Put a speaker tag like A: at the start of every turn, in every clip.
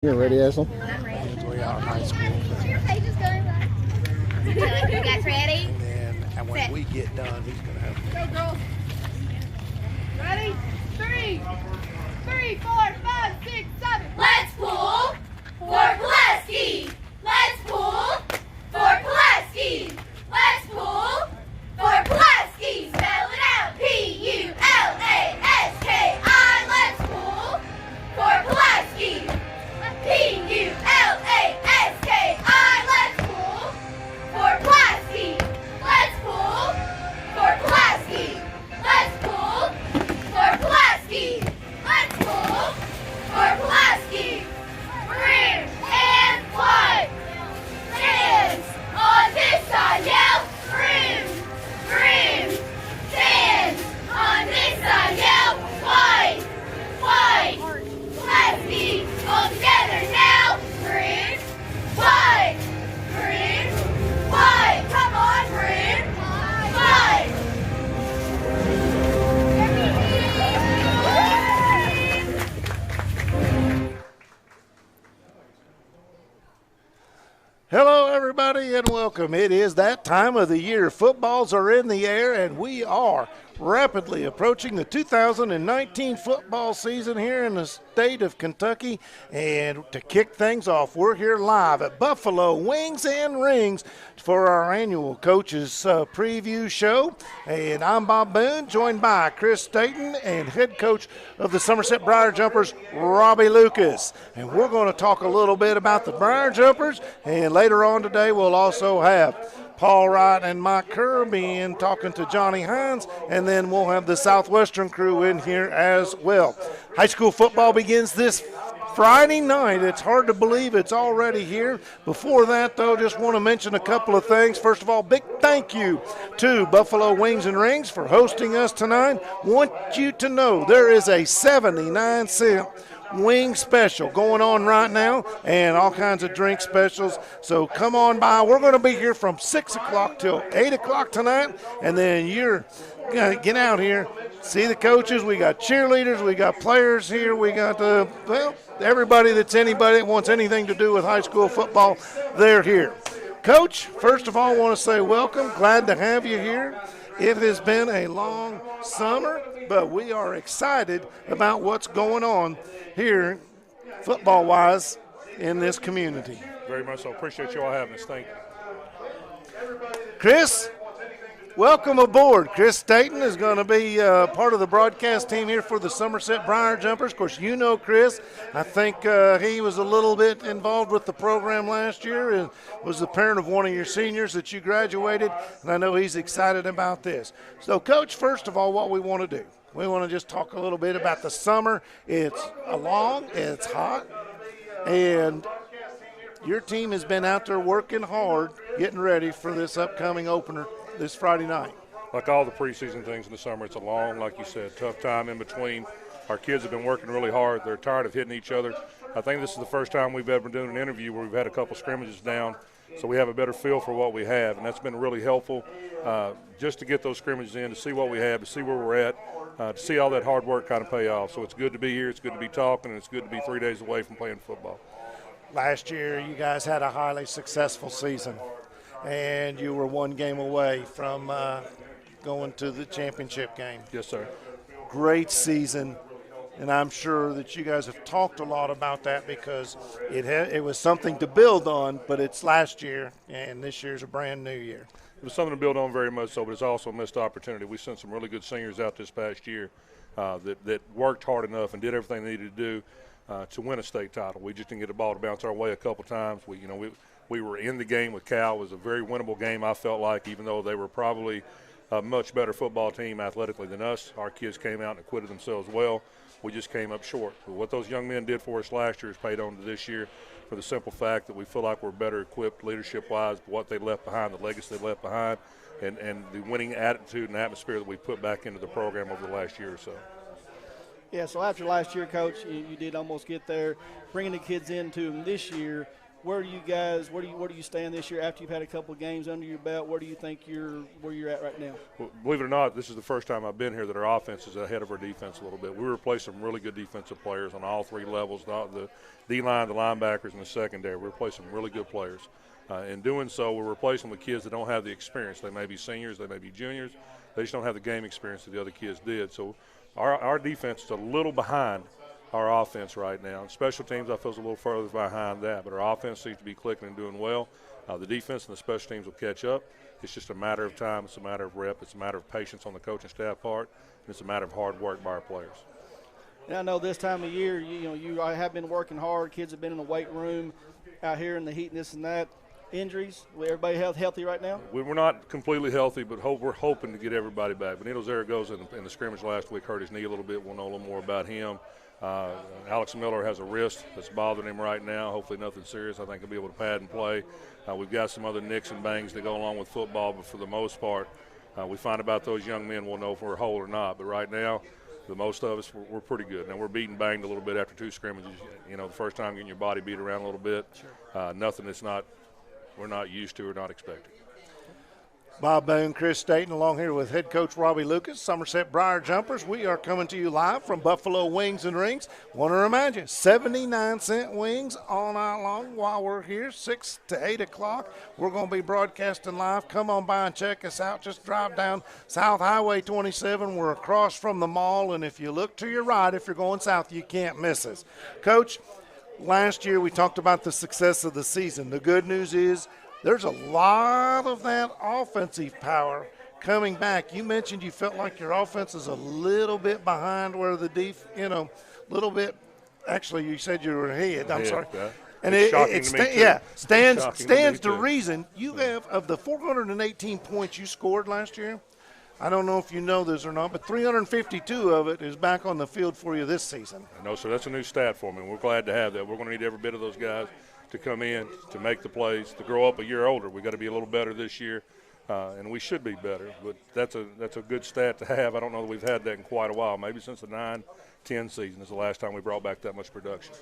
A: You ready, Ashley?
B: I'm ready.
C: Way out in high school.
B: Your page is going live. You guys ready?
C: And when we get done, he's going to have
D: Go, girls. Ready? Three, 4, 5, 6, 7.
E: Let's pull for Pulaski. Let's pull for Pulaski. Let's pull for Pulaski. Spell it out. Pulaski. Let's pull for Pulaski. Pulaski. Let's pull for Pulaski. Let's pull for Pulaski. Let's pull for Pulaski. Let's pull for Pulaski. Green and white. Hands on this side. Yell. Green. Green. Hands on this side. Yell. White. White. Pulaski. All together now. Green. White. Green. White. Come on. Green. White.
C: Hello, everybody, and welcome. It is that time of the year. Footballs are in the air, and we are rapidly approaching the 2019 football season here in the state of Kentucky. And to kick things off, we're here live at Buffalo Wings and Rings for our annual coaches preview show. And I'm Bob Boone, joined by Chris Staten and head coach of the Somerset Briar Jumpers, Robbie Lucas. And we're going to talk a little bit about the Briar Jumpers, and later on today we'll also have Paul Wright and Mike Kirby in talking to Johnny Hines, and then we'll have the Southwestern crew in here as well. High school football begins this Friday night. It's hard to believe it's already here. Before that, though, just want to mention a couple of things. First of all, big thank you to Buffalo Wings and Rings for hosting us tonight. Want you to know there is a 79-cent wing special going on right now, and all kinds of drink specials. So come on by. We're going to be here from 6 o'clock till 8 o'clock tonight, and then you're going to get out here, see the coaches. We got cheerleaders, we got players here, we got everybody anybody that wants anything to do with high school football, they're here. Coach, first of all, I want to say welcome. Glad to have you here. It has been a long summer, but we are excited about what's going on here, football-wise, in this community.
F: Very much so. Appreciate you all having us. Thank you.
C: Chris, welcome aboard. Chris Staten is going to be part of the broadcast team here for the Somerset Briar Jumpers. Of course, you know Chris. I think he was a little bit involved with the program last year and was the parent of one of your seniors that you graduated, and I know he's excited about this. So, Coach, first of all, what we want to do, we want to just talk a little bit about the summer. It's long, it's hot, and your team has been out there working hard, getting ready for this upcoming opener this Friday night.
F: Like all the preseason things in the summer, it's a long, like you said, tough time in between. Our kids have been working really hard. They're tired of hitting each other. I think this is the first time we've ever been doing an interview where we've had a couple scrimmages down, so we have a better feel for what we have, and that's been really helpful just to get those scrimmages in, to see what we have, to see where we're at, to see all that hard work kind of pay off. So it's good to be here, it's good to be talking, and it's good to be 3 days away from playing football.
C: Last year, you guys had a highly successful season, and you were one game away from going to the championship game.
F: Yes, sir.
C: Great season, and I'm sure that you guys have talked a lot about that because it was something to build on, but it's last year, and this year's a brand new year.
F: It was something to build on very much so, but it's also a missed opportunity. We sent some really good seniors out this past year that worked hard enough and did everything they needed to do to win a state title. We just didn't get the ball to bounce our way a couple times. We were in the game with Cal. It was a very winnable game, I felt like, even though they were probably a much better football team athletically than us. Our kids came out and acquitted themselves well. We just came up short. But what those young men did for us last year is paid on to this year for the simple fact that we feel like we're better equipped leadership-wise, what they left behind, the legacy they left behind, and the winning attitude and atmosphere that we put back into the program over the last year or so.
G: Yeah, so after last year, Coach, you did almost get there. Bringing the kids into them this year,
A: where do you stand this year after you've had a couple of games under your belt? Where do you think where you're at right now?
F: Well, believe it or not, this is the first time I've been here that our offense is ahead of our defense a little bit. We replaced some really good defensive players on all three levels, the D-line, the linebackers, and the secondary. We replaced some really good players. In doing so, we're replacing with kids that don't have the experience. They may be seniors, they may be juniors. They just don't have the game experience that the other kids did. So our defense is a little behind our offense right now. And special teams, I feel, is a little further behind that. But our offense seems to be clicking and doing well. The defense and the special teams will catch up. It's just a matter of time. It's a matter of rep. It's a matter of patience on the coaching staff part. And it's a matter of hard work by our players.
A: And I know this time of year, you have been working hard. Kids have been in the weight room out here in the heat and this and that. Injuries? Everybody healthy right now?
F: We're not completely healthy, but we're hoping to get everybody back. Benito Zaragoza in the scrimmage last week hurt his knee a little bit. We'll know a little more about him. Alex Miller has a wrist that's bothering him right now. Hopefully nothing serious. I think he'll be able to pad and play. We've got some other nicks and bangs that go along with football, but for the most part, we find about those young men, we'll know if we're whole or not. But right now, the most of us, we're pretty good. Now, we're beaten banged a little bit after two scrimmages. The first time getting your body beat around a little bit. Sure. Nothing that's we're not used to or not expecting.
C: Bob Boone, Chris Staten, along here with head coach Robbie Lucas, Somerset Briar Jumpers. We are coming to you live from Buffalo Wings and Rings. Want to remind you, 79-cent wings all night long while we're here, 6 to 8 o'clock. We're going to be broadcasting live. Come on by and check us out. Just drive down South Highway 27. We're across from the mall, and if you look to your right, if you're going south, you can't miss us. Coach, last year we talked about the success of the season. The good news is there's a lot of that offensive power coming back. You mentioned you felt like your offense is a little bit behind where the little bit. Actually, you said you were ahead. I'm sorry.
F: Yeah.
C: And stands to reason. You have, of the 418 points you scored last year, I don't know if you know this or not, but 352 of it is back on the field for you this season.
F: No, sir, that's a new stat for me. We're glad to have that. We're going to need every bit of those guys to come in, to make the plays, to grow up a year older. We've got to be a little better this year, and we should be better. But that's a good stat to have. I don't know that we've had that in quite a while. Maybe since the 9-10 season is the last time we brought back that much production.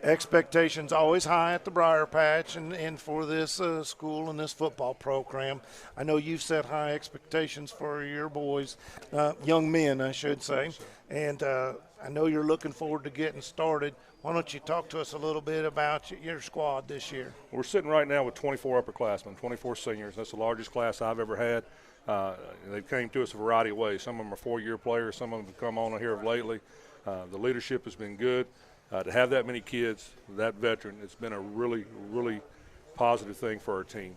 C: Expectations always high at the Briar Patch and for this school and this football program. I know you've set high expectations for your boys, young men, I should say, and I know you're looking forward to getting started. Why don't you talk to us a little bit about your squad this year?
F: We're sitting right now with 24 upperclassmen, 24 seniors. That's the largest class I've ever had. They came to us a variety of ways. Some of them are four-year players. Some of them have come on here lately. The leadership has been good. To have that many kids, that veteran, it's been a really, really positive thing for our team.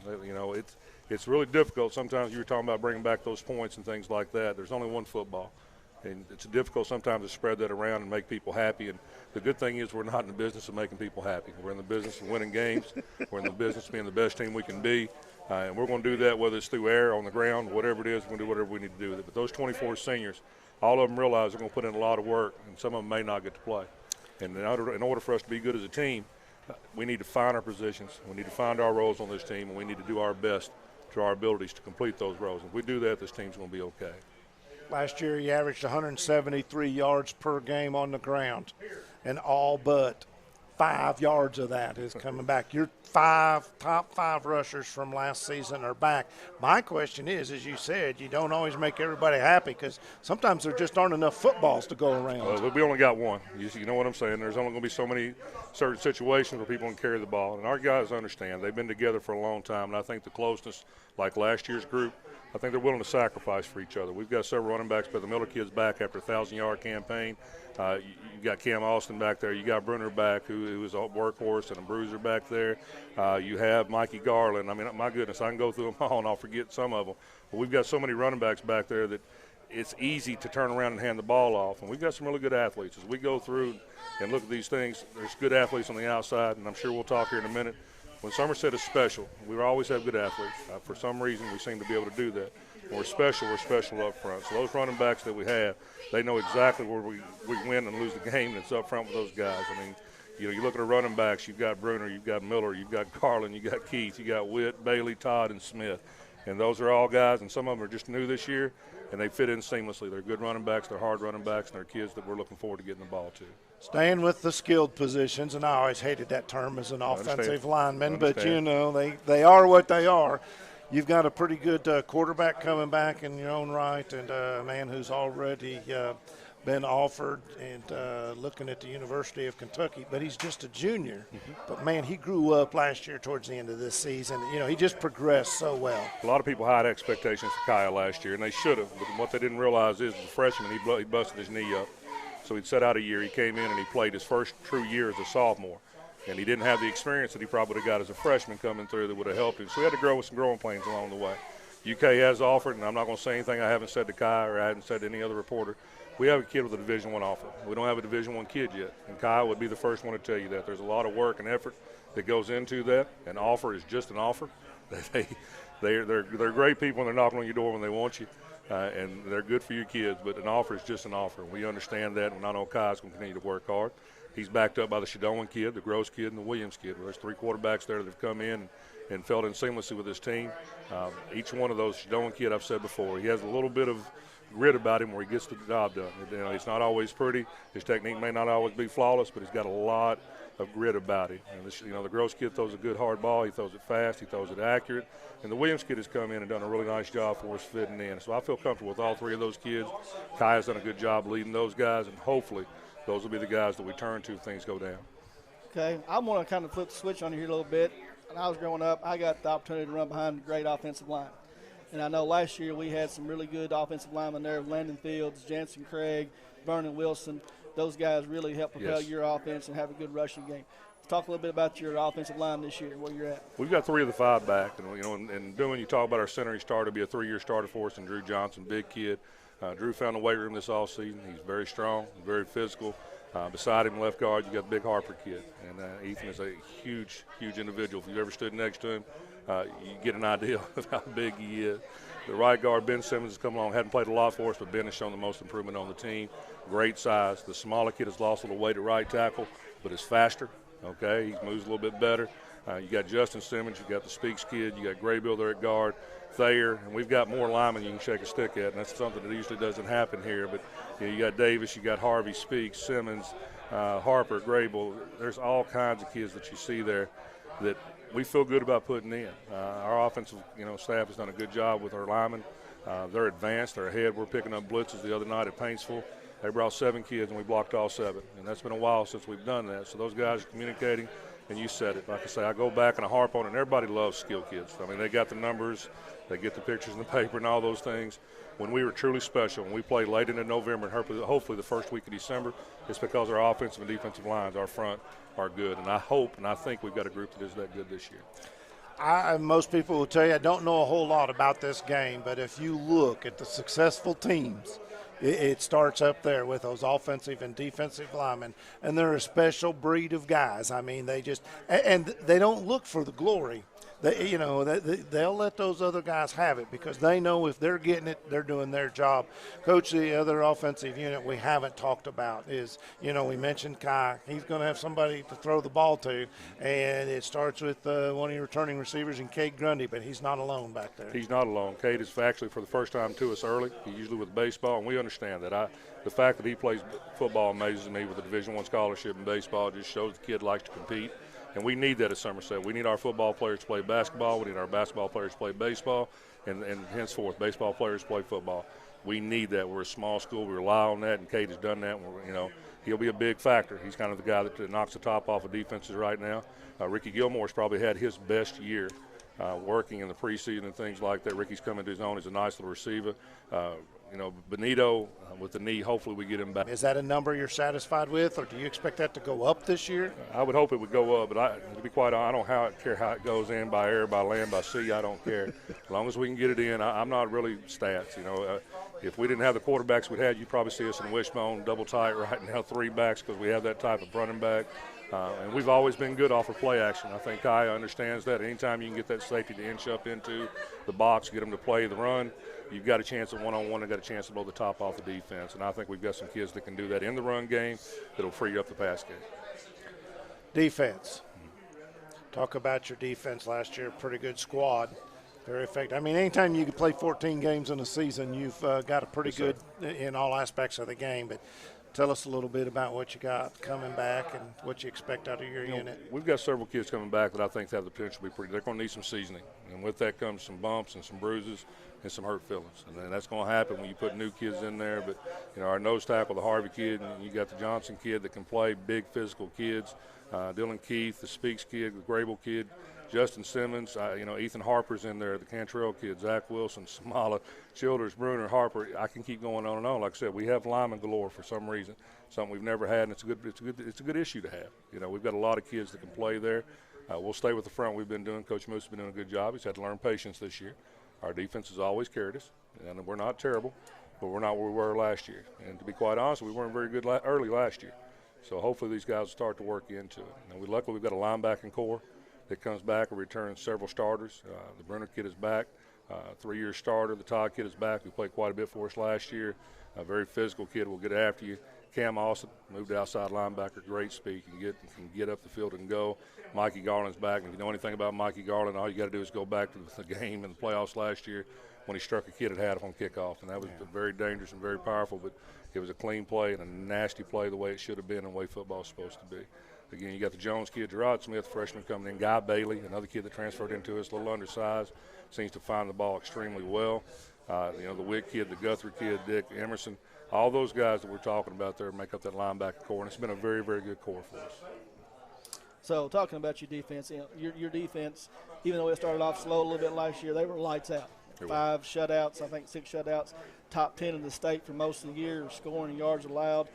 F: It's really difficult. Sometimes you were talking about bringing back those points and things like that. There's only one football. And it's difficult sometimes to spread that around and make people happy. And the good thing is we're not in the business of making people happy. We're in the business of winning games. We're in the business of being the best team we can be. And we're going to do that whether it's through air, on the ground, whatever it is, we're going to do whatever we need to do with it. But those 24 seniors, all of them realize they're going to put in a lot of work, and some of them may not get to play. And in order for us to be good as a team, we need to find our positions. We need to find our roles on this team, and we need to do our best to our abilities to complete those roles. If we do that, this team's going to be okay.
C: Last year, he averaged 173 yards per game on the ground, and all but 5 yards of that is coming back. Your top five rushers from last season are back. My question is, as you said, you don't always make everybody happy because sometimes there just aren't enough footballs to go around.
F: We only got one. You know what I'm saying? There's only going to be so many certain situations where people can carry the ball, and our guys understand. They've been together for a long time, and I think the closeness, like last year's group, I think they're willing to sacrifice for each other. We've got several running backs, but the Miller kid's back after a 1,000-yard campaign. You got Cam Austin back there. You got Bruner back, who is a workhorse and a bruiser back there. You have Mikey Garland. I mean, my goodness, I can go through them all, and I'll forget some of them. But we've got so many running backs back there that it's easy to turn around and hand the ball off. And we've got some really good athletes. As we go through and look at these things, there's good athletes on the outside, and I'm sure we'll talk here in a minute. When Somerset is special, we always have good athletes. For some reason, we seem to be able to do that. When we're special up front. So those running backs that we have, they know exactly where we win and lose the game that's up front with those guys. I mean, you look at our running backs, you've got Bruner, you've got Miller, you've got Garland, you've got Keith, you've got Witt, Bailey, Todd, and Smith. And those are all guys, and some of them are just new this year, and they fit in seamlessly. They're good running backs, they're hard running backs, and they're kids that we're looking forward to getting the ball to.
C: Staying with the skilled positions, and I always hated that term as an offensive lineman, but you know, they are what they are. You've got a pretty good quarterback coming back in your own right, and a man who's already been offered and looking at the University of Kentucky, but he's just a junior. But, man, he grew up last year towards the end of this season. You know, he just progressed so well.
F: A lot of people had expectations for Kyle last year, and they should have. But what they didn't realize is, as a freshman, he busted his knee up. So he'd set out a year. He came in and he played his first true year as a sophomore. And he didn't have the experience that he probably would have got as a freshman coming through that would have helped him. So he had to grow with some growing pains along the way. UK has offered, and I'm not going to say anything I haven't said to Kai or I haven't said to any other reporter. We have a kid with a Division I offer. We don't have a Division I kid yet. And Kai would be the first one to tell you that. There's a lot of work and effort that goes into that. An offer is just an offer. They're great people, and they're knocking on your door when they want you. And they're good for your kids, but an offer is just an offer. We understand that, and I know Kai's going to continue to work hard. He's backed up by the Shadoan kid, the Gross kid, and the Williams kid. There's 3 quarterbacks there that have come in and filled in seamlessly with this team. Each one of those, Shadoan kid, I've said before, he has a little bit of grit about him where he gets the job done. You know, it's not always pretty. His technique may not always be flawless, but he's got a lot of grit about him. And this, you know, the Gross kid throws a good hard ball. He throws it fast. He throws it accurate. And the Williams kid has come in and done a really nice job for us fitting in. So I feel comfortable with all 3 of those kids. Kai has done a good job leading those guys, and hopefully those will be the guys that we turn to if things go down.
A: Okay, I want to kind of flip the switch on you here a little bit. When I was growing up, I got the opportunity to run behind a great offensive line. And I know last year we had some really good offensive linemen there, Landon Fields, Jansen Craig, Vernon Wilson. Those guys really helped propel your offense and have a good rushing game. Talk a little bit about your offensive line this year, where you're at.
F: We've got 3 of the 5 back. And, you know, and when you talk about our center, he started to be a 3-year starter for us, and Drew Johnson, big kid. Drew found a weight room this offseason. He's very strong, very physical. Beside him, left guard, you got the big Harper kid. And Ethan is a huge, huge individual. If you've ever stood next to him, you get an idea of how big he is. The right guard, Ben Simmons, has come along. Hadn't played a lot for us, but Ben has shown the most improvement on the team. Great size. The smaller kid has lost a little weight at right tackle, but is faster. Okay, he moves a little bit better. You got Justin Simmons, you got the Speaks kid, you got Graybill there at guard, Thayer, and we've got more linemen you can shake a stick at, and that's something that usually doesn't happen here. But you know, you got Davis, you got Harvey, Speaks, Simmons, Harper, Graybill. There's all kinds of kids that you see there that we feel good about putting in. Our offensive, staff has done a good job with our linemen. They're advanced, they're ahead. We're picking up blitzes the other night at Paintsville. They brought 7 kids, and we blocked all 7. And that's been a while since we've done that. So those guys are communicating, and you said it. Like I say, I go back and I harp on it, and everybody loves skill kids. I mean, they got the numbers, they get the pictures in the paper and all those things. When we were truly special, when we played late into November and hopefully the first week of December, it's because our offensive and defensive lines, our front, are good. And I hope and I think we've got a group that is that good this year.
C: Most people will tell you I don't know a whole lot about this game, but if you look at the successful teams, it starts up there with those offensive and defensive linemen, and they're a special breed of guys. I mean, they don't look for the glory. They'll let those other guys have it because they know if they're getting it, they're doing their job. Coach, the other offensive unit we haven't talked about is, we mentioned Kai. He's going to have somebody to throw the ball to, and it starts with one of your returning receivers in Cade Grundy, but he's not alone back there.
F: He's not alone. Cade is actually for the first time to us early. He's usually with baseball, and we understand that. The fact that he plays football amazes me with a Division I scholarship in baseball. It just shows the kid likes to compete. And we need that at Somerset. We need our football players to play basketball. We need our basketball players to play baseball. And henceforth, baseball players play football. We need that. We're a small school. We rely on that, and Cade has done that. He'll be a big factor. He's kind of the guy that knocks the top off of defenses right now. Ricky Gilmore's probably had his best year working in the preseason and things like that. Ricky's coming to his own. He's a nice little receiver. Benito with the knee, hopefully we get him back.
C: Is that a number you're satisfied with, or do you expect that to go up this year?
F: I would hope it would go up, but to be quite honest, I don't care how it goes in, by air, by land, by sea. I don't care. As long as we can get it in, I'm not really stats. If we didn't have the quarterbacks we had, you'd probably see us in wishbone, double tight right now, 3 backs because we have that type of running back. And we've always been good off of play action. I think Kai understands that. Anytime you can get that safety to inch up into the box, get them to play the run, you've got a chance at one-on-one and got a chance to blow the top off the defense. And I think we've got some kids that can do that in the run game that'll free up the pass game.
C: Defense. Talk about your defense last year. Pretty good squad. Very effective. I mean, anytime you can play 14 games in a season, you've got a pretty good in all aspects of the game. But Tell us a little bit about what you got coming back and what you expect out of your unit.
F: We've got several kids coming back that I think have the potential to be pretty. They're going to need some seasoning, and with that comes some bumps and some bruises and some hurt feelings. And then that's going to happen when you put new kids in there. But our nose tackle, the Harvey kid, and you got the Johnson kid that can play, big physical kids. Dylan Keith, the Speaks kid, the Grable kid, Justin Simmons, Ethan Harper's in there, the Cantrell kid, Zach Wilson, Samala, Childers, Bruner, Harper. I can keep going on and on. Like I said, we have linemen galore for some reason, something we've never had, and it's a good issue to have. We've got a lot of kids that can play there. We'll stay with the front we've been doing. Coach Moose has been doing a good job. He's had to learn patience this year. Our defense has always carried us, and we're not terrible, but we're not where we were last year. And to be quite honest, we weren't very good early last year. So hopefully these guys will start to work into it. And luckily we've got a linebacking core that comes back and returns several starters. The Bruner kid is back, 3-year starter. The Todd kid is back, who played quite a bit for us last year. A very physical kid will get after you. Cam Austin moved to outside linebacker, great speed, can get up the field and go. Mikey Garland's back. And if you know anything about Mikey Garland, all you got to do is go back to the game in the playoffs last year when he struck a kid at Hadif on kickoff, and that was very dangerous and very powerful, but it was a clean play and a nasty play the way it should have been and the way football is supposed to be. Again, you got the Jones kid, Gerard Smith, freshman coming in, Guy Bailey, another kid that transferred into us, a little undersized, seems to find the ball extremely well. The Wick kid, the Guthrie kid, Dick Emerson, all those guys that we're talking about there make up that linebacker core, and it's been a very, very good core for us.
A: So talking about your defense, your defense, even though it started off slow a little bit last year, they were lights out. 5 shutouts, I think 6 shutouts, top 10 in the state for most of the year, scoring and yards allowed.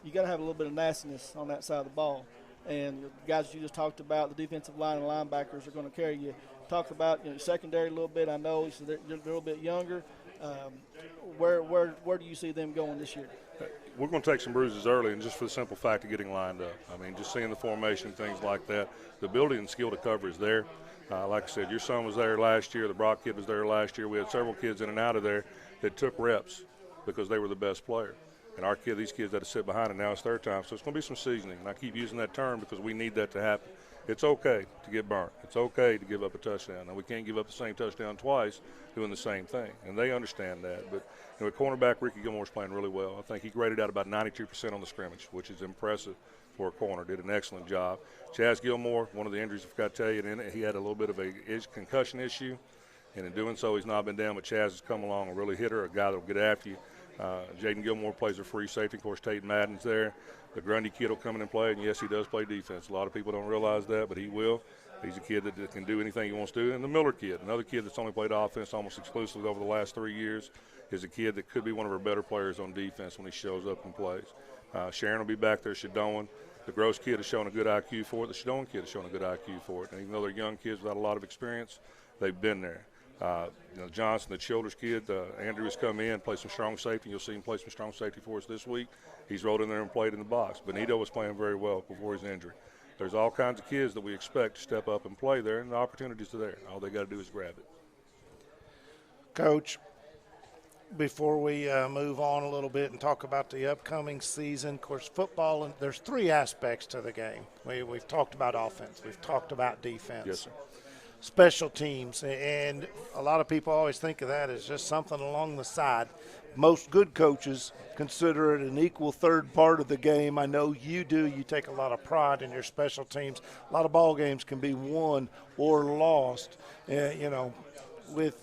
A: You got to have a little bit of nastiness on that side of the ball. And the guys you just talked about, the defensive line and linebackers are going to carry you. Talk about secondary a little bit. I know so they're a little bit younger. Where do you see them going this year?
F: We're going to take some bruises early, and just for the simple fact of getting lined up. I mean, just seeing the formation, things like that. The ability and skill to cover is there. Like I said, your son was there last year. The Brock kid was there last year. We had several kids in and out of there that took reps because they were the best player. And these kids had to sit behind it. Now it's their time. So it's going to be some seasoning. And I keep using that term because we need that to happen. It's okay to get burnt. It's okay to give up a touchdown. Now, we can't give up the same touchdown twice doing the same thing. And they understand that. But at cornerback, Ricky Gilmore's playing really well. I think he graded out about 92% on the scrimmage, which is impressive for a corner. Did an excellent job. Chaz Gilmore, one of the injuries I forgot to tell you, he had a little bit of a concussion issue. And in doing so, he's not been down. But Chaz has come along and really hit her, a guy that will get after you. Jaden Gilmore plays a free safety. Of course, Tate Madden's there. The Grundy kid will come in and play, and yes, he does play defense. A lot of people don't realize that, but he will. He's a kid that can do anything he wants to do. And the Miller kid, another kid that's only played offense almost exclusively over the last 3 years, is a kid that could be one of our better players on defense when he shows up and plays. Sharon will be back there, Shadone. The Gross kid has shown a good IQ for it. The Shadone kid has shown a good IQ for it. And even though they're young kids without a lot of experience, they've been there. Johnson, the Childers kid, Andrew has come in, played some strong safety. You'll see him play some strong safety for us this week. He's rolled in there and played in the box. Benito was playing very well before his injury. There's all kinds of kids that we expect to step up and play there, and the opportunities are there. All they got to do is grab it.
C: Coach, before we move on a little bit and talk about the upcoming season, of course, football, and there's 3 aspects to the game. We've talked about offense. We've talked about defense.
F: Yes, sir.
C: Special teams, and a lot of people always think of that as just something along the side. Most good coaches consider it an equal third part of the game. I know you do. You take a lot of pride in your special teams. A lot of ball games can be won or lost, with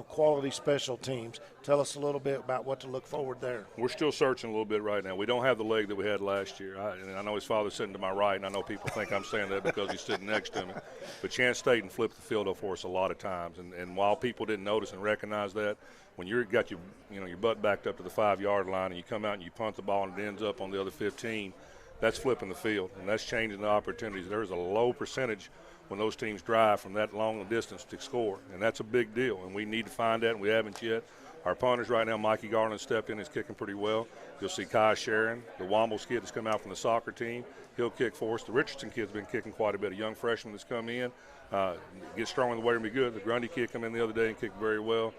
C: quality special teams. Tell us a little bit about what to look forward there.
F: We're still searching a little bit right now. We don't have the leg that we had last year. I know his father's sitting to my right, and I know people think I'm saying that because he's sitting next to me. But Chance Staten flipped the field up for us a lot of times. And while people didn't notice and recognize that, when you've got your butt backed up to the 5-yard line and you come out and you punt the ball and it ends up on the other 15, that's flipping the field, and that's changing the opportunities. There's a low percentage when those teams drive from that long a distance to score, and that's a big deal, and we need to find that, and we haven't yet. Our punters right now, Mikey Garland stepped in, is kicking pretty well. You'll see Kai Sharon, the Wombles kid that's come out from the soccer team. He'll kick for us. The Richardson kid's been kicking quite a bit. A young freshman that's come in, gets strong in the way and be good. The Grundy kid come in the other day and kicked very well.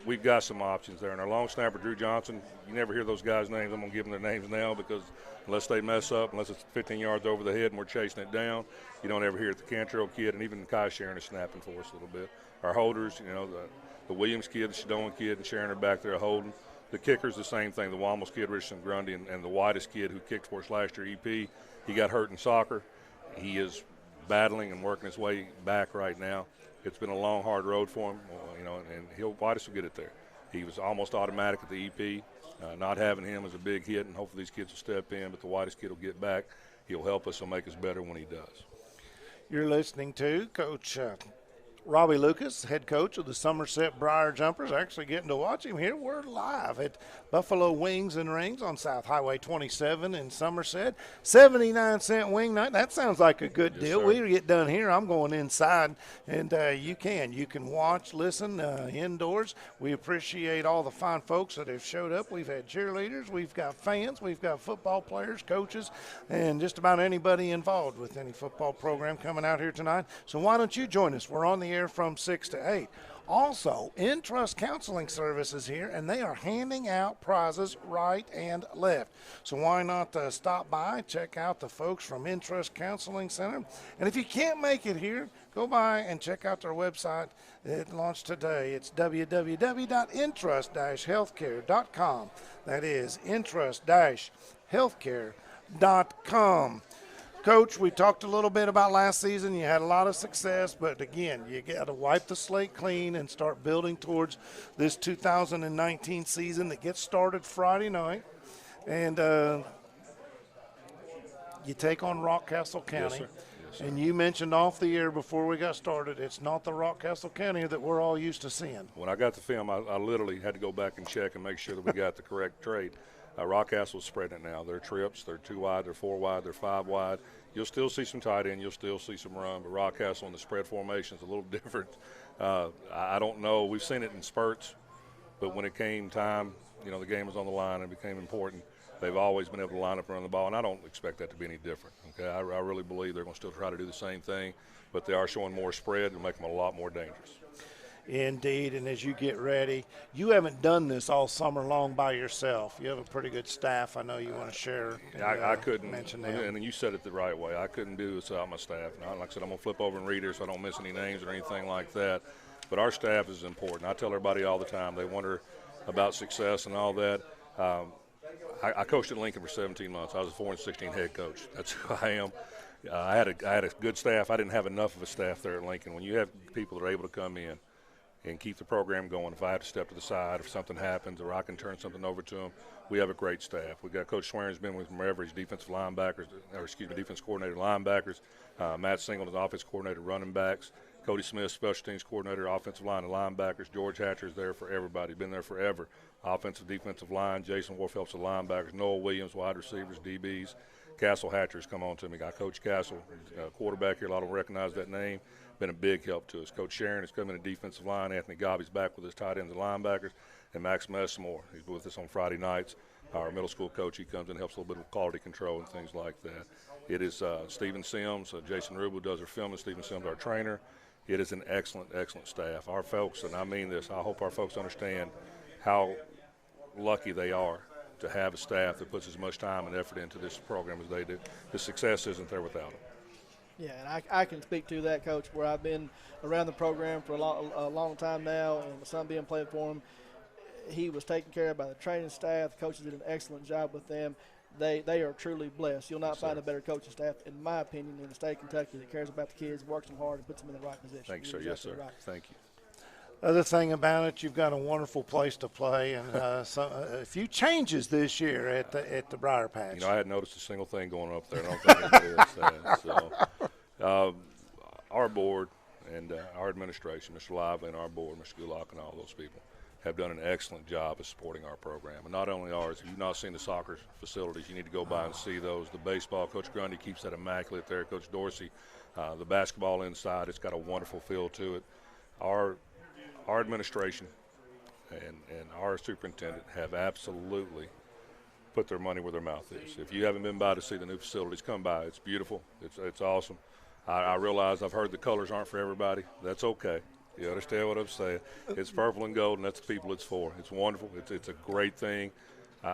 F: We've got some options there. And our long snapper, Drew Johnson, you never hear those guys' names. I'm going to give them their names now because unless they mess up, unless it's 15 yards over the head and we're chasing it down, you don't ever hear it. The Cantrell kid and even Kai Sharon is snapping for us a little bit. Our holders, the Williams kid, the Shadone kid, and Sharon are back there holding. The kicker's the same thing. The Wamos kid, Richardson Grundy, and the Whitest kid who kicked for us last year, EP, he got hurt in soccer. He is battling and working his way back right now. It's been a long, hard road for him, and Whitest will get it there. He was almost automatic at the EP. Not having him is a big hit, and hopefully these kids will step in, but the Whitest kid will get back. He'll help us. He'll make us better when he does.
C: You're listening to Coach Robbie Lucas, head coach of the Somerset Briar Jumpers. Actually getting to watch him here. We're live at Buffalo Wings and Rings on South Highway 27 in Somerset. 79-cent wing night. That sounds like a good deal.
F: Sir.
C: We get done here, I'm going inside, and you can watch, listen indoors. We appreciate all the fine folks that have showed up. We've had cheerleaders, we've got fans, we've got football players, coaches, and just about anybody involved with any football program coming out here tonight. So why don't you join us? We're on the air from 6 to 8. Also, Intrust Counseling Services here, and they are handing out prizes right and left. So why not stop by, check out the folks from Intrust Counseling Center. And if you can't make it here, go by and check out their website. It launched today. It's www.intrust-healthcare.com. That is intrust-healthcare.com. Coach, we talked a little bit about last season. You had a lot of success, but again, you got to wipe the slate clean and start building towards this 2019 season that gets started Friday night. And you take on Rockcastle County.
F: Yes, sir. Yes, sir.
C: And you mentioned off the air before we got started, it's not the Rockcastle County that we're all used to seeing.
F: When I got the film, I literally had to go back and check and make sure that we got the correct trade. Rockcastle's spreading it now. They're trips, they're 2 wide, they're 4 wide, they're 5 wide. You'll still see some tight end, you'll still see some run, but Rockcastle in the spread formation is a little different. I don't know. We've seen it in spurts, but when it came time, the game was on the line and it became important. They've always been able to line up and run the ball, and I don't expect that to be any different. Okay, I really believe they're going to still try to do the same thing, but they are showing more spread and make them a lot more dangerous.
C: Indeed, and as you get ready, you haven't done this all summer long by yourself. You have a pretty good staff. I know you want to share.
F: I couldn't
C: mention them.
F: And you said it the right way. I couldn't do this without my staff. Now, like I said, I'm going to flip over and read here so I don't miss any names or anything like that. But our staff is important. I tell everybody all the time. They wonder about success and all that. I coached at Lincoln for 17 months. I was a 4-16 head coach. That's who I am. I had a good staff. I didn't have enough of a staff there at Lincoln. When you have people that are able to come in and keep the program going. If I have to step to the side, if something happens, or I can turn something over to them, we have a great staff. We've got Coach Swearing's been with forever. He's defensive coordinator linebackers. Matt Singleton, offensive coordinator running backs. Cody Smith, special teams coordinator, offensive line and linebackers. George Hatcher's there for everybody, been there forever. Offensive, defensive line. Jason Warfeld's the linebackers. Noel Williams, wide receivers, DBs. Castle Hatcher's come on to me. Got Coach Castle, quarterback here. A lot of them recognize that name. Been a big help to us. Coach Sharon has come in a defensive line. Anthony Gobby's back with his tight ends and linebackers. And Max Messmore, he's with us on Friday nights. Our middle school coach, he comes in and helps a little bit with quality control and things like that. It is Stephen Sims, Jason Ruble does our filming. Stephen Sims, our trainer. It is an excellent, excellent staff. Our folks, and I mean this, I hope our folks understand how lucky they are to have a staff that puts as much time and effort into this program as they do. The success isn't there without them.
A: Yeah, and I can speak to that, Coach, where I've been around the program for a long time now, and my son being playing for him. He was taken care of by the training staff. The coaches did an excellent job with them. They are truly blessed. You'll not find a better coaching staff, in my opinion, in the state of Kentucky that cares about the kids, works them hard, and puts them in the right position.
F: Thanks, sir. Yes, sir.
A: Right.
F: Thank you.
C: Other thing about it, you've got a wonderful place to play, and a few changes this year at the Briar Patch.
F: I hadn't noticed a single thing going up there. I don't think anybody else has. So, our board and our administration, Mr. Lively and our board, Mr. Gulak and all those people, have done an excellent job of supporting our program. And not only ours, if you've not seen the soccer facilities, you need to go by and see those. The baseball, Coach Grundy keeps that immaculate there. Coach Dorsey, the basketball inside, it's got a wonderful feel to it. Our administration and our superintendent have absolutely put their money where their mouth is. If you haven't been by to see the new facilities, come by. It's beautiful. It's awesome. I realize I've heard the colors aren't for everybody. That's okay. You understand what I'm saying? It's purple and gold, and that's the people it's for. It's wonderful. It's a great thing.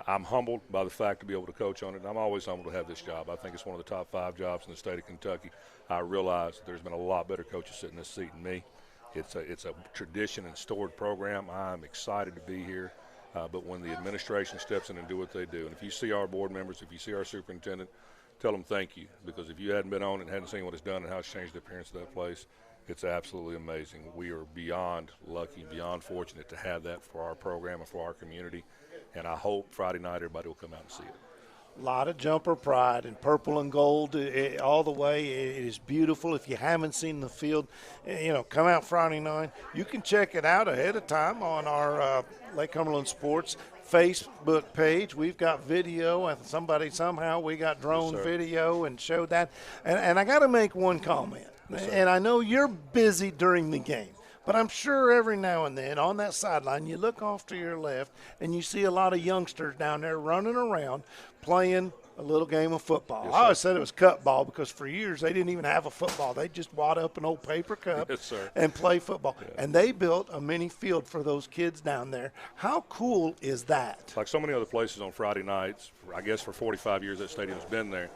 F: I'm humbled by the fact to be able to coach on it. I'm always humbled to have this job. I think it's one of the top 5 jobs in the state of Kentucky. I realize there's been a lot better coaches sitting in this seat than me. It's a tradition and stored program. I'm excited to be here. But when the administration steps in and do what they do, and if you see our board members, if you see our superintendent, tell them thank you, because if you hadn't been on it and hadn't seen what it's done and how it's changed the appearance of that place, it's absolutely amazing. We are beyond lucky, beyond fortunate to have that for our program and for our community, and I hope Friday night everybody will come out and see it.
C: A lot of jumper pride in purple and gold all the way. It is beautiful. If you haven't seen the field, come out Friday night. You can check it out ahead of time on our Lake Cumberland Sports Facebook page. We've got video, and somehow we got drone video and showed that. And I got to make one comment. Yes, and I know you're busy during the game, but I'm sure every now and then on that sideline you look off to your left and you see a lot of youngsters down there running around playing a little game of football.
F: Yes,
C: I always said it was cup ball because for years they didn't even have a football. They just wad up an old paper cup and play football. Yeah. And they built a mini field for those kids down there. How cool is that?
F: Like so many other places on Friday nights, I guess for 45 years that stadium's been there.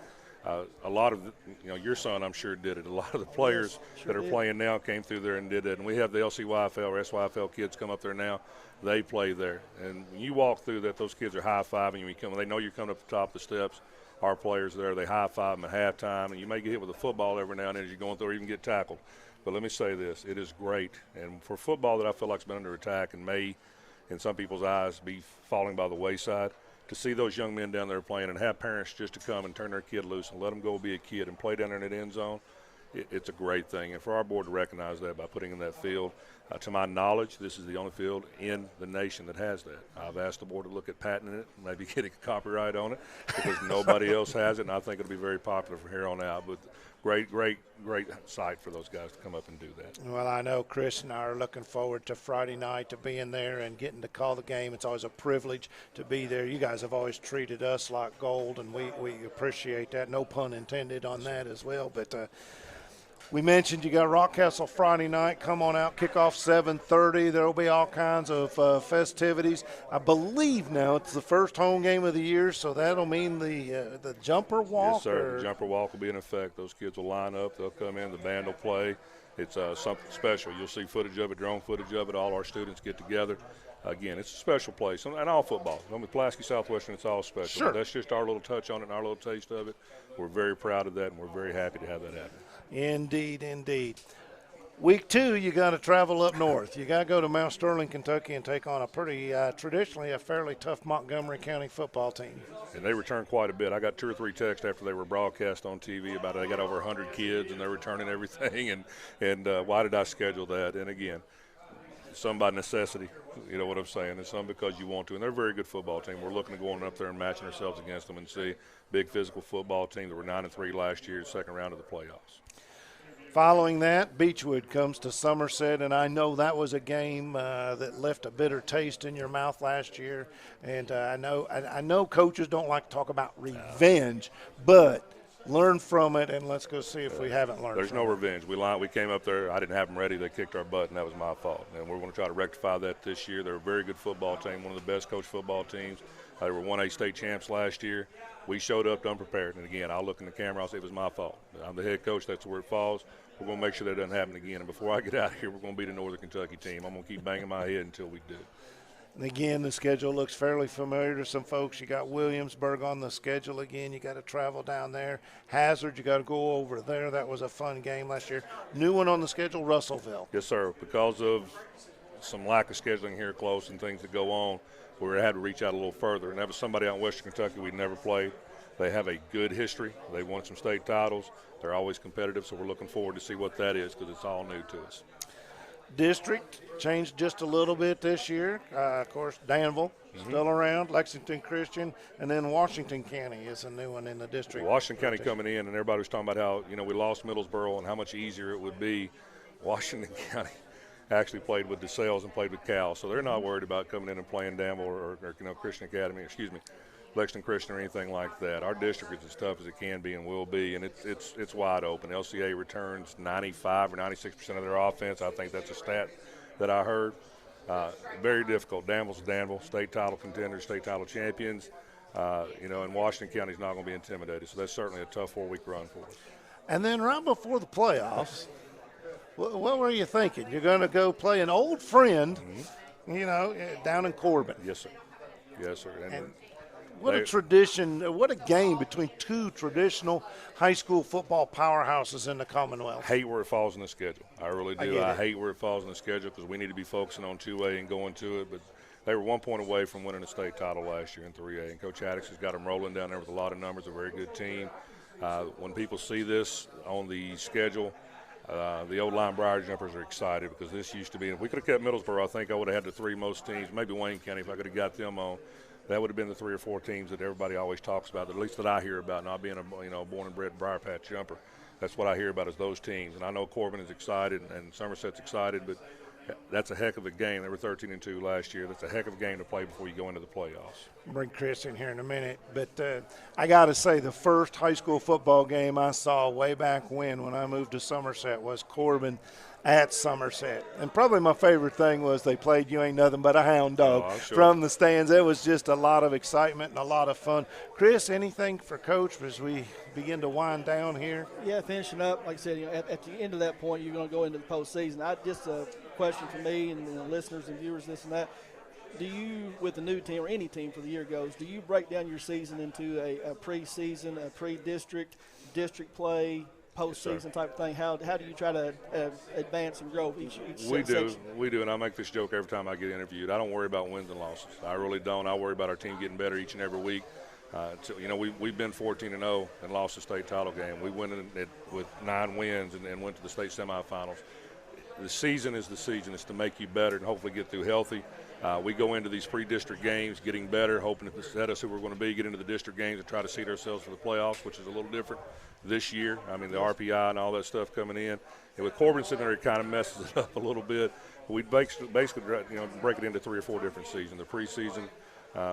F: A lot of, your son, I'm sure, did it. A lot of the players that are playing now came through there and did it. And we have the LCYFL or SYFL kids come up there now. They play there. And when you walk through that, those kids are high-fiving you. They know you're coming up the top of the steps. Our players there, they high-five them at halftime. And you may get hit with a football every now and then as you're going through or even get tackled. But let me say this. It is great. And for football that I feel like has been under attack and may, in some people's eyes, be falling by the wayside, to see those young men down there playing and have parents just to come and turn their kid loose and let them go be a kid and play down there in that end zone, it's a great thing. And for our board to recognize that by putting in that field, to my knowledge, this is the only field in the nation that has that. I've asked the board to look at patenting it, maybe getting a copyright on it, because nobody else has it, and I think it'll be very popular from here on out. But great sight for those guys to come up and do that.
C: Well, I know Chris and I are looking forward to Friday night, to being there and getting to call the game. It's always a privilege to be there. You guys have always treated us like gold, and we appreciate that. No pun intended on that as well. But we mentioned you got Rockcastle Friday night. Come on out, kickoff 7:30. There will be all kinds of festivities. I believe now it's the first home game of the year, so that'll mean the jumper walk.
F: Yes, sir. The jumper walk will be in effect. Those kids will line up. They'll come in. The band will play. It's something special. You'll see footage of it, drone footage of it. All our students get together. Again, it's a special place, and all football. With Pulaski Southwestern, it's all special.
C: Sure.
F: But that's just our little touch on it and our little taste of it. We're very proud of that, and we're very happy to have that happen.
C: Indeed. Week 2, you got to travel up north. You got to go to Mount Sterling, Kentucky, and take on a pretty, traditionally, a fairly tough Montgomery County football team.
F: And they return quite a bit. I got 2 or 3 texts after they were broadcast on TV about it. They got over 100 kids, and they're returning everything. And why did I schedule that? And again, some by necessity, you know what I'm saying, and some because you want to. And they're a very good football team. We're looking to go on up there and matching ourselves against them and see big physical football team that were 9-3 last year, second round of the playoffs.
C: Following that, Beechwood comes to Somerset, and I know that was a game that left a bitter taste in your mouth last year. And I know coaches don't like to talk about revenge, but learn from it, and let's go see if we haven't learned.
F: There's no revenge. We came up there. I didn't have them ready. They kicked our butt, and that was my fault. And we're going to try to rectify that this year. They're a very good football team, one of the best coached football teams. They were 1A state champs last year. We showed up unprepared. And, again, I'll look in the camera. I'll say it was my fault. I'm the head coach. That's where it falls. We're going to make sure that doesn't happen again. And before I get out of here, we're going to beat a Northern Kentucky team. I'm going to keep banging my head until we do.
C: And again, the schedule looks fairly familiar to some folks. You got Williamsburg on the schedule again. You got to travel down there. Hazard, you got to go over there. That was a fun game last year. New one on the schedule, Russellville.
F: Yes, sir. Because of some lack of scheduling here close and things that go on, we had to reach out a little further. And that was somebody out in Western Kentucky we'd never played. They have a good history. They won some state titles. They're always competitive, so we're looking forward to see what that is because it's all new to us.
C: District changed just a little bit this year. Of course, Danville still around, Lexington Christian, and then Washington County is a new one in the district.
F: Washington County coming in, and everybody was talking about how, we lost Middlesboro and how much easier it would be. Washington County actually played with DeSales and played with Cal, so they're not worried about coming in and playing Danville or Christian Academy, Lexington Christian or anything like that. Our district is as tough as it can be and will be, and it's wide open. LCA returns 95 or 96% of their offense. I think that's a stat that I heard. Very difficult. Danville's Danville, state title contenders, state title champions. And Washington County's not going to be intimidated, so that's certainly a tough 4-week run for us.
C: And then right before the playoffs, what were you thinking? You're going to go play an old friend, down in Corbin.
F: Yes, sir. Yes, sir. And
C: What a tradition, what a game between two traditional high school football powerhouses in the Commonwealth.
F: hate where it falls in the schedule. I really do.
C: get
F: I
C: it.
F: hate where it falls in the schedule because we need to be focusing on 2A and going to it. But they were 1 point away from winning a state title last year in 3A. And Coach Haddix has got them rolling down there with a lot of numbers, a very good team. When people see this on the schedule, the old line Briar Jumpers are excited because this used to be – if we could have kept Middlesboro, I think I would have had the 3 most teams, maybe Wayne County if I could have got them on. That would have been the 3 or 4 teams that everybody always talks about, at least that I hear about, not being a born and bred Briar Patch jumper. That's what I hear about is those teams. And I know Corbin is excited and Somerset's excited, but that's a heck of a game. They were 13-2 last year. That's a heck of a game to play before you go into the playoffs.
C: Bring Chris in here in a minute. But I got to say, the first high school football game I saw way back when I moved to Somerset was Corbin at Somerset. And probably my favorite thing was they played You Ain't Nothing But a Hound Dog from the stands. It was just a lot of excitement and a lot of fun. Chris, anything for Coach as we begin to wind down here?
A: Yeah, finishing up, like I said, at the end of that point, you're going to go into the postseason. Just a question for me and the listeners and viewers, this and that. Do you, with the new team or any team for the year goes, do you break down your season into a preseason, a pre-district, district play, postseason type of thing? How do you try to advance and grow each section?
F: We do, and I make this joke every time I get interviewed. I don't worry about wins and losses. I really don't. I worry about our team getting better each and every week. We've been 14-0 and lost the state title game. We went in it with 9 wins and went to the state semifinals. The season is the season. It's to make you better and hopefully get through healthy. We go into these pre-district games getting better, hoping to set us who we're going to be, get into the district games and try to seed ourselves for the playoffs, which is a little different this year. I mean, the RPI and all that stuff coming in. And with Corbin sitting there, it kind of messes it up a little bit. But we basically break it into 3 or 4 different seasons. The preseason,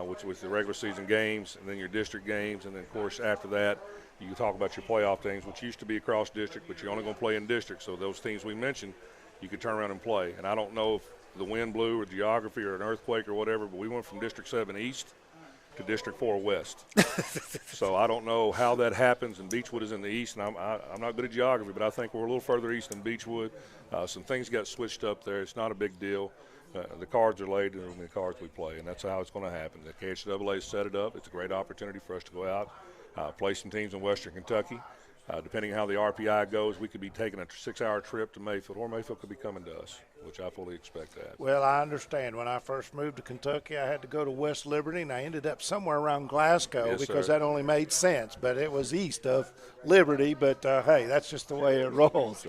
F: which was the regular season games, and then your district games. And then, of course, after that, you can talk about your playoff teams, which used to be across district, but you're only going to play in district. So those teams we mentioned, you could turn around and play. And I don't know if the wind blew or geography or an earthquake or whatever, but we went from District 7 East to District 4 West. So I don't know how that happens, and Beechwood is in the east, and I'm not good at geography, but I think we're a little further east than Beechwood. Some things got switched up there. It's not a big deal. The cards are laid in the cards we play, and that's how it's going to happen. The KHAA set it up. It's a great opportunity for us to go out, play some teams in Western Kentucky. Depending on how the RPI goes, we could be taking a 6-hour trip to Mayfield, or Mayfield could be coming to us, which I fully expect that.
C: Well, I understand. When I first moved to Kentucky, I had to go to West Liberty, and I ended up somewhere around Glasgow because that only made sense. But it was east of Liberty. But, hey, that's just the way it rolls.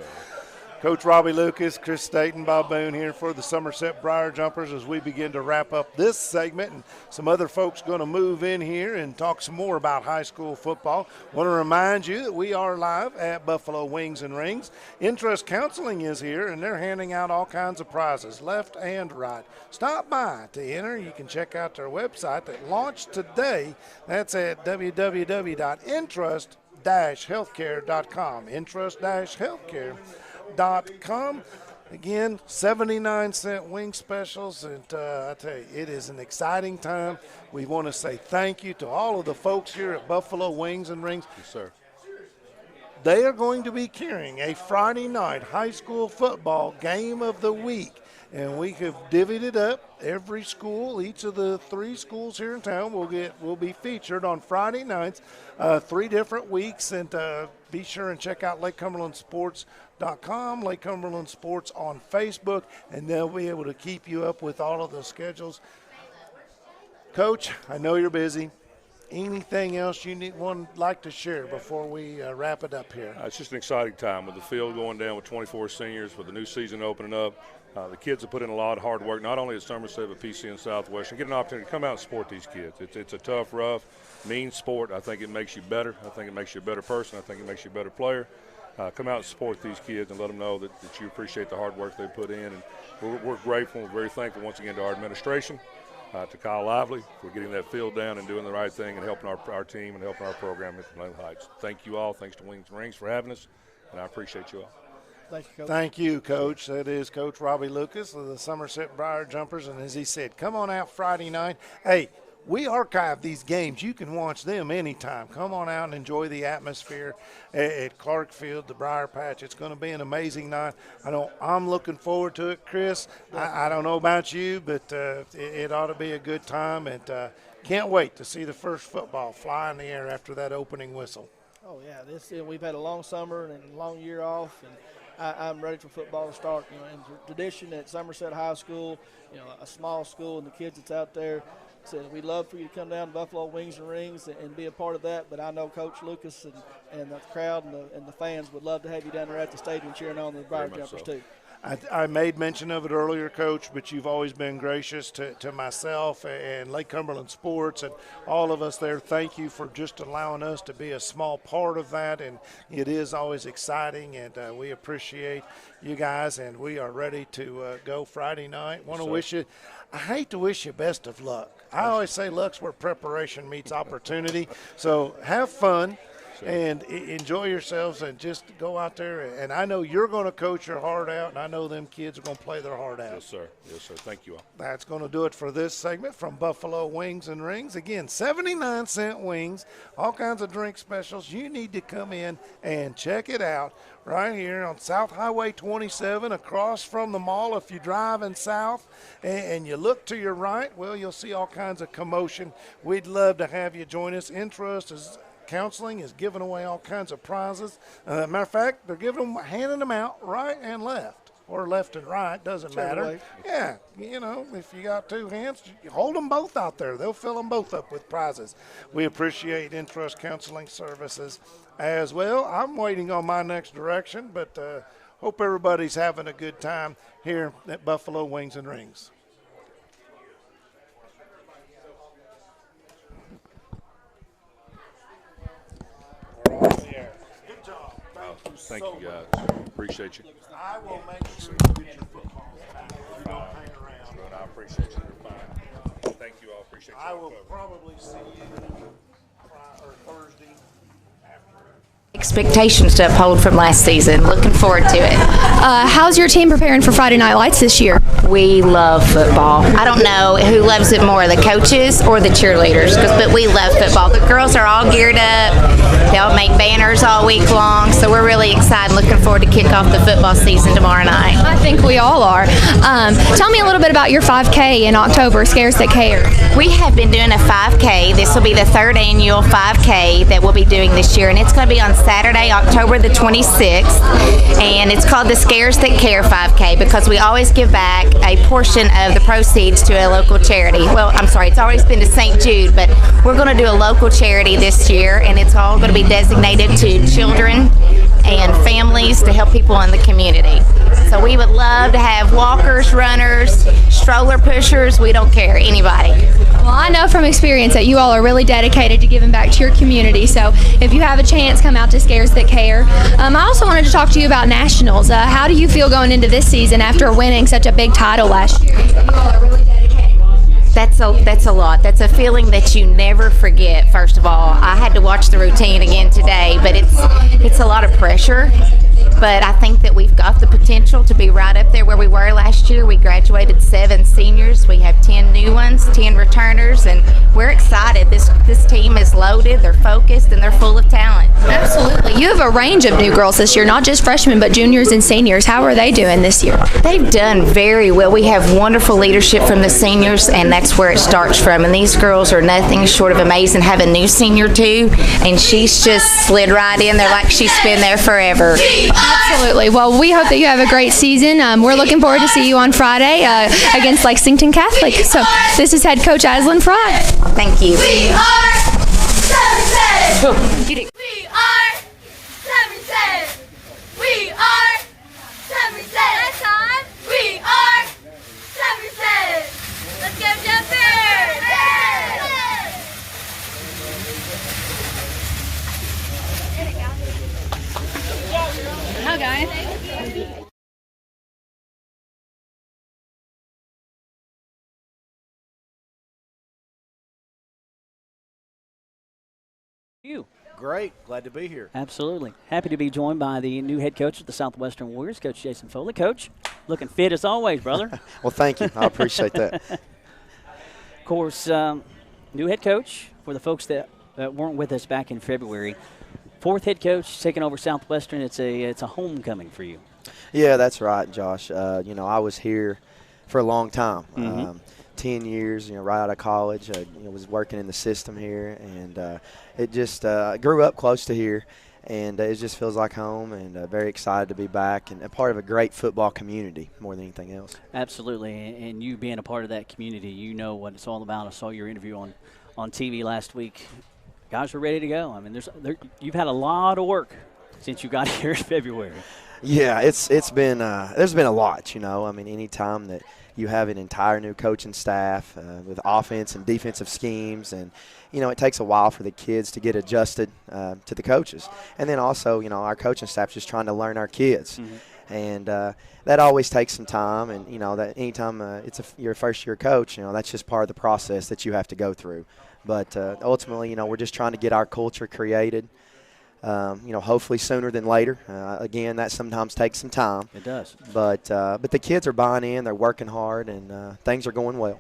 C: Coach Robbie Lucas, Chris Staten, Bob Boone here for the Somerset Briar Jumpers as we begin to wrap up this segment. And some other folks going to move in here and talk some more about high school football. Want to remind you that we are live at Buffalo Wings and Rings. Interest Counseling is here, and they're handing out all kinds of prizes, left and right. Stop by to enter. You can check out their website that launched today. That's at www.interest-healthcare.com. Interest-healthcare.com. Again, 79-cent wing specials, and I tell you, it is an exciting time. We want to say thank you to all of the folks here at Buffalo Wings and Rings.
F: Yes, sir.
C: They are going to be carrying a Friday night high school football game of the week, and we have divvied it up. Every school, each of the 3 schools here in town will be featured on Friday nights, 3 different weeks, and be sure and check out LakeCumberlandSports.com, Lake Cumberland Sports on Facebook, and they'll be able to keep you up with all of the schedules. Coach, I know you're busy. Anything else you like to share before we wrap it up here?
F: It's just an exciting time with the field going down with 24 seniors, with the new season opening up. The kids have put in a lot of hard work, not only at Somerset but PC and Southwestern. Get an opportunity to come out and support these kids. It's a tough, rough, mean sport. I think it makes you better. I think it makes you a better person. I think it makes you a better player. Come out and support these kids and let them know that you appreciate the hard work they put in. And we're grateful and very thankful once again to our administration, to Kyle Lively for getting that field down and doing the right thing and helping our team and helping our program at Glen Heights. Thank you all. Thanks to Wings and Rings for having us, and I appreciate you all.
A: Thank you, Coach.
C: Thank you, Coach. That is Coach Robbie Lucas of the Somerset Briar Jumpers, and as he said, come on out Friday night. Hey, we archive these games. You can watch them anytime. Come on out and enjoy the atmosphere at Clark Field, the Briar Patch. It's going to be an amazing night. I'm looking forward to it, Chris. I don't know about you, but it ought to be a good time, and can't wait to see the first football fly in the air after that opening whistle.
A: Oh yeah, we've had a long summer and a long year off, and I'm ready for football to start. And tradition at Somerset High School, a small school, and the kids that's out there said we'd love for you to come down to Buffalo Wings and Rings and be a part of that. But I know Coach Lucas and the crowd and the fans would love to have you down there at the stadium cheering on the Briar Jumpers too.
C: I made mention of it earlier, Coach, but you've always been gracious to myself and Lake Cumberland Sports and all of us there. Thank you for just allowing us to be a small part of that, and it is always exciting, and we appreciate you guys, and we are ready to go Friday night. I hate to wish you best of luck. I always say luck's where preparation meets opportunity, so have fun. And enjoy yourselves and just go out there. And I know you're going to coach your heart out, and I know them kids are going to play their heart out.
F: Yes, sir. Yes, sir. Thank you all.
C: That's going to do it for this segment from Buffalo Wings and Rings. Again, 79-cent wings, all kinds of drink specials. You need to come in and check it out right here on South Highway 27 across from the mall. If you're driving south and you look to your right, well, you'll see all kinds of commotion. We'd love to have you join us. Counseling is giving away all kinds of prizes. Matter of fact, they're handing them out right and left, or left and right, doesn't matter.
A: Way.
C: Yeah, if you got two hands, you hold them both out there. They'll fill them both up with prizes. We appreciate Intrust Counseling Services as well. I'm waiting on my next direction, but hope everybody's having a good time here at Buffalo Wings and Rings. Good job.
F: Thank you, guys. Appreciate you.
C: I will make sure you get your footballs back if you don't hang around.
F: But I appreciate you. You're fine. Thank you all. Appreciate you.
C: I will probably see you Thursday after.
G: Expectations to uphold from last season. Looking forward to it.
H: How's your team preparing for Friday Night Lights this year?
G: We love football. I don't know who loves it more, the coaches or the cheerleaders, but we love football. The girls are all geared up. They'll make banners all week long, so we're really excited. Looking forward to kick off the football season tomorrow night.
H: I think we all are. Tell me a little bit about your 5K in October, Scares That Care.
G: We have been doing a 5K. This will be the third annual 5K that we'll be doing this year, and it's going to be on Saturday, October the 26th, and it's called the Scares That Care 5K because we always give back a portion of the proceeds to a local charity. Well, I'm sorry, it's always been to St. Jude, but we're going to do a local charity this year, and it's all going to be designated to children and families to help people in the community. So we would love to have walkers, runners, stroller pushers, we don't care, anybody.
H: Well, I know from experience that you all are really dedicated to giving back to your community, so if you have a chance, come out to Scares That Care. I also wanted to talk to you about nationals. How do you feel going into this season after winning such a big title last year? You all are really dedicated.
G: That's a lot. That's a feeling that you never forget. First of all, I had to watch the routine again today, but it's a lot of pressure. But I think that we've got the potential to be right up there where we were last year. We graduated 7 seniors. We have 10 new ones, 10 returners, and we're excited. This team is loaded, they're focused, and they're full of talent.
H: Absolutely. You have a range of new girls this year, not just freshmen, but juniors and seniors. How are they doing this year?
G: They've done very well. We have wonderful leadership from the seniors, and that's where it starts from. And these girls are nothing short of amazing. Have a new senior, too, and she's just slid right in there like she's been there forever.
H: Absolutely. Well, we hope that you have a great season. We're looking forward to see you on Friday against Lexington Catholic. So this is head coach Aislinn Fry.
G: Thank you.
E: We are Somerset. We are Somerset. We are Somerset. Last time. We are Somerset. Let's go Jumpers.
H: Hi, guys.
I: You.
J: Great. Glad to be here.
I: Absolutely. Happy to be joined by the new head coach of the Southwestern Warriors, Coach Jason Foley. Coach, looking fit as always, brother.
J: Well, thank you. I appreciate that.
I: Of course, new head coach for the folks that weren't with us back in February. Fourth head coach taking over Southwestern. It's a homecoming for you.
J: Yeah, that's right, Josh. I was here for a long time. 10 years, right out of college. Was working in the system here, and it just grew up close to here, and it just feels like home, and very excited to be back and a part of a great football community more than anything else.
I: Absolutely, and you being a part of that community, you know what it's all about. I saw your interview on TV last week. Guys are ready to go. I mean, you've had a lot of work since you got here in February.
J: Yeah, it's been there's been a lot. I mean, any time that you have an entire new coaching staff with offense and defensive schemes, and it takes a while for the kids to get adjusted to the coaches, and then also our coaching staff just trying to learn our kids, and that always takes some time. And that anytime you're a first year coach, that's just part of the process that you have to go through. But ultimately, we're just trying to get our culture created. Hopefully sooner than later. Again, that sometimes takes some time.
I: It does.
J: But the kids are buying in. They're working hard, and things are going well.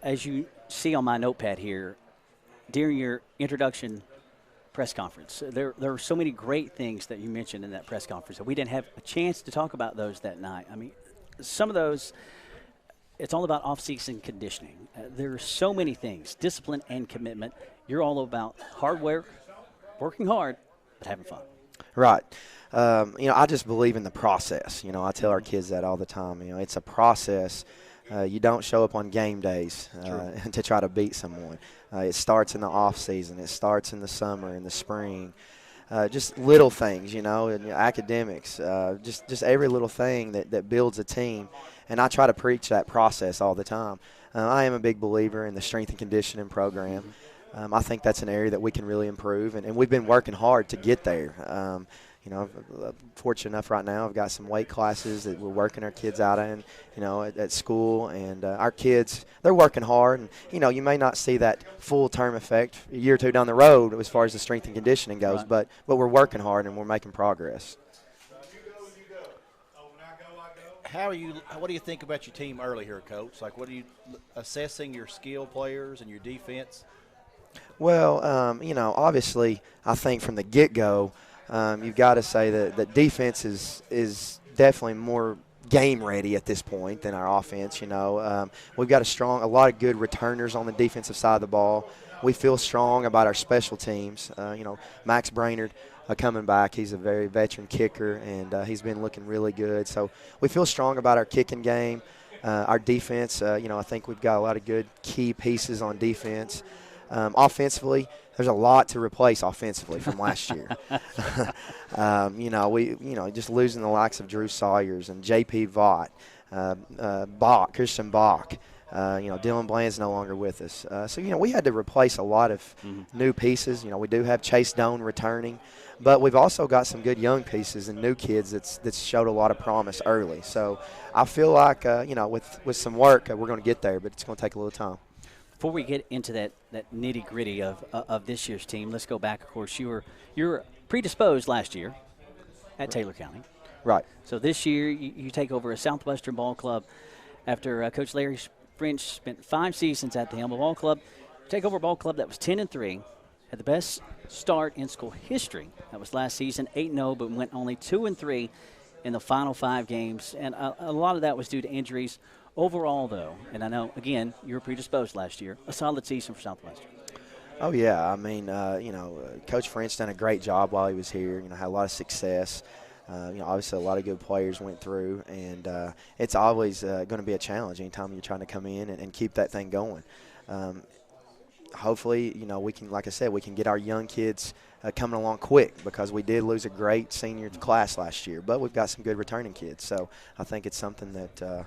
I: As you see on my notepad here, during your introduction press conference, there were so many great things that you mentioned in that press conference. We didn't have a chance to talk about those that night. I mean, some of those, it's all about off-season conditioning. There are so many things, discipline and commitment. You're all about hard work, working hard, but having fun.
J: Right. I just believe in the process. I tell our kids that all the time. It's a process. You don't show up on game days to try to beat someone. It starts in the off season. It starts in the summer, in the spring. Just little things, in academics. Just every little thing that builds a team. And I try to preach that process all the time. I am a big believer in the strength and conditioning program. I think that's an area that we can really improve, and we've been working hard to get there. Fortunate enough right now, I've got some weight classes that we're working our kids out in, at school, and our kids, they're working hard. And, you may not see that full-term effect a year or two down the road as far as the strength and conditioning goes,
I: right.
J: but we're working hard and we're making progress.
K: What do you think about your team early here, Coach? Like, what are you assessing your skill players and your defense?
J: Well, obviously, I think from the get-go, you've got to say that defense is definitely more game ready at this point than our offense. We've got a lot of good returners on the defensive side of the ball. We feel strong about our special teams. Max Brainerd coming back, he's a very veteran kicker, and he's been looking really good. So we feel strong about our kicking game. Our defense, I think we've got a lot of good key pieces on defense. Offensively, there's a lot to replace offensively from last year. Just losing the likes of Drew Sawyers and J.P. Vaught, Christian Bach. Dylan Bland's no longer with us. So we had to replace a lot of new pieces. We do have Chase Doan returning, but we've also got some good young pieces and new kids that's showed a lot of promise early. So I feel like, with some work, we're going to get there, but it's going to take a little time.
I: Before we get into that nitty-gritty of this year's team, let's go back. Of course, you were predisposed last year at Taylor County.
J: Right.
I: So this year you take over a Southwestern ball club after Coach Larry French spent 5 seasons at the helm of ball club. You take over a ball club that was 10-3, had the best start in school history. That was last season, 8-0, but went only 2-3 in the final 5 games. And a lot of that was due to injuries. Overall, though, and I know, again, you were predisposed last year, a solid season for Southwestern.
J: Oh, yeah. I mean, Coach French done a great job while he was here, had a lot of success. Obviously a lot of good players went through, and it's always going to be a challenge anytime you're trying to come in and keep that thing going. Hopefully, we can, like I said, we can get our young kids coming along quick, because we did lose a great senior class last year, but we've got some good returning kids. So I think it's something that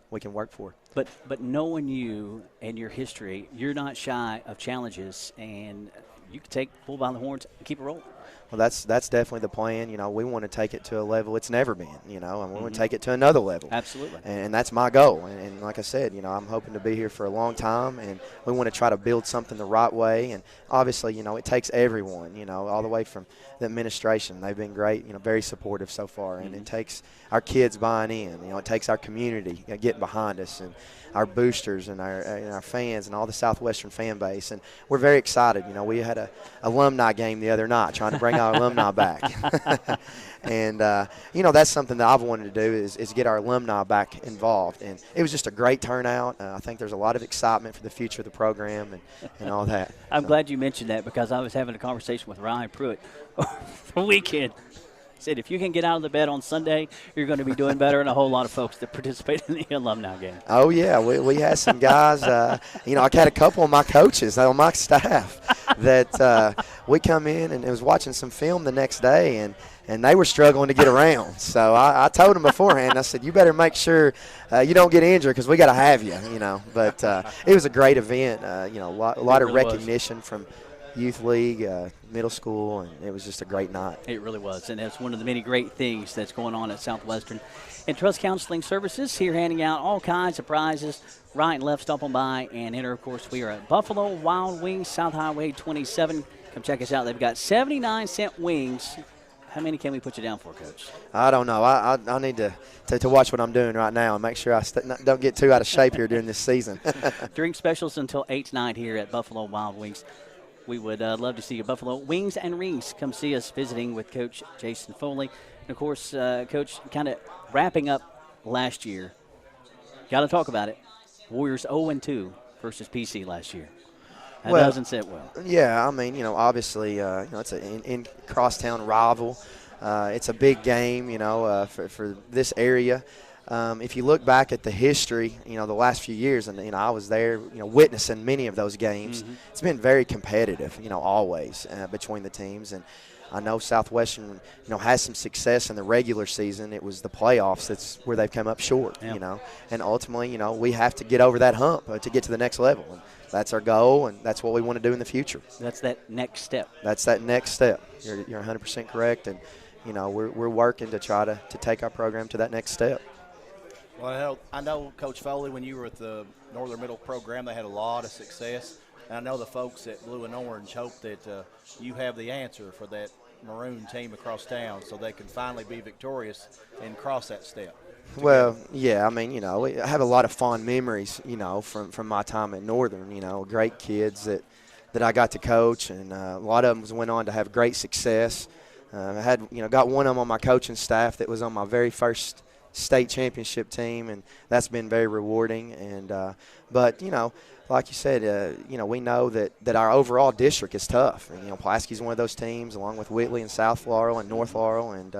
J: we can work for.
I: But knowing you and your history, you're not shy of challenges, and you can take bull by the horns and keep it rolling.
J: well, that's definitely the plan. You know, we want to take it to a level it's never been, you know, and we want
I: Mm-hmm.
J: to take it to another level.
I: Absolutely.
J: And that's my goal. And like I said, you know, I'm hoping to be here for a long time, and we want to try to build something the right way. And obviously, you know, it takes everyone, you know, all the way from the administration. They've been great, you know, very supportive so far. And it takes our kids buying in. You know, it takes our community getting behind us, and our boosters and our fans and all the Southwestern fan base. And we're very excited. You know, we had a alumni game the other night trying to bring our alumni back. And, you know, that's something that I've wanted to do is get our alumni back involved. And it was just a great turnout. I think there's a lot of excitement for the future of the program and all that.
I: I'm glad you mentioned that because I was having a conversation with Ryan Pruitt the weekend. He said, if you can get out of the bed on Sunday, you're going to be doing better than a whole lot of folks that participate in the alumni game.
J: Oh, yeah. We had some guys, you know, I had a couple of my coaches on my staff that we come in and was watching some film the next day, and they were struggling to get around. So I told them beforehand, I said, you better make sure you don't get injured because we got to have you, you know. But it was a great event, you know, a lot of recognition from youth league, middle school, and it was just a great night.
I: It really was, and that's one of the many great things that's going on at Southwestern. And Trust Counseling Services here handing out all kinds of prizes. Right and left, stop on by and enter. Of course, we are at Buffalo Wild Wings, South Highway 27. Come check us out. They've got 79-cent wings. How many can we put you down for, Coach?
J: I don't know. I need to watch what I'm doing right now and make sure I don't get too out of shape here during this season.
I: Drink specials until 8 tonight here at Buffalo Wild Wings. We would love to see you, Buffalo Wings and Rings. Come see us visiting with Coach Jason Foley. And, of course, Coach, kind of wrapping up last year. Got to talk about it. Warriors 0-2 versus PC last year. That doesn't sit well.
J: Yeah, I mean, you know, obviously, you know, it's an in crosstown rival. It's a big game, you know, for this area. If you look back at the history, you know, the last few years, and, you know, I was there, you know, witnessing many of those games. Mm-hmm. It's been very competitive, you know, always between the teams. And I know Southwestern, you know, has some success in the regular season. It was the playoffs that's where they've come up short, you know. And ultimately, you know, we have to get over that hump to get to the next level. And that's our goal, and that's what we want to do in the future.
I: That's that next step.
J: That's that next step. You're 100% correct. And, you know, we're working to try to take our program to that next step.
K: Well, I know, Coach Foley, when you were at the Northern Middle program, they had a lot of success. And I know the folks at Blue and Orange hope that you have the answer for that maroon team across town so they can finally be victorious and cross that step.
J: Well, yeah, I mean, you know, I have a lot of fond memories, you know, from my time at Northern, you know, great kids that I got to coach, and a lot of them went on to have great success. I had, you know, got one of them on my coaching staff that was on my very first state championship team, and that's been very rewarding. And but, you know, like you said, you know, we know that our overall district is tough. And, you know, Pulaski's one of those teams, along with Whitley and South Laurel and North Laurel, and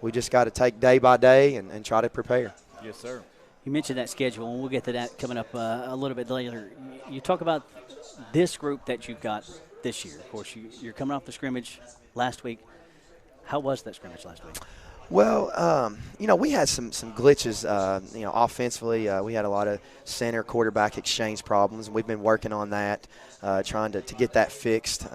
J: we just got to take day by day and try to prepare.
K: Yes, sir.
I: You mentioned that schedule, and we'll get to that coming up a little bit later. You talk about this group that you've got this year. Of course, you're coming off the scrimmage last week. How was that scrimmage last week?
J: Well, you know, we had some glitches, you know, offensively. We had a lot of center quarterback exchange problems, and we've been working on that, trying to get that fixed.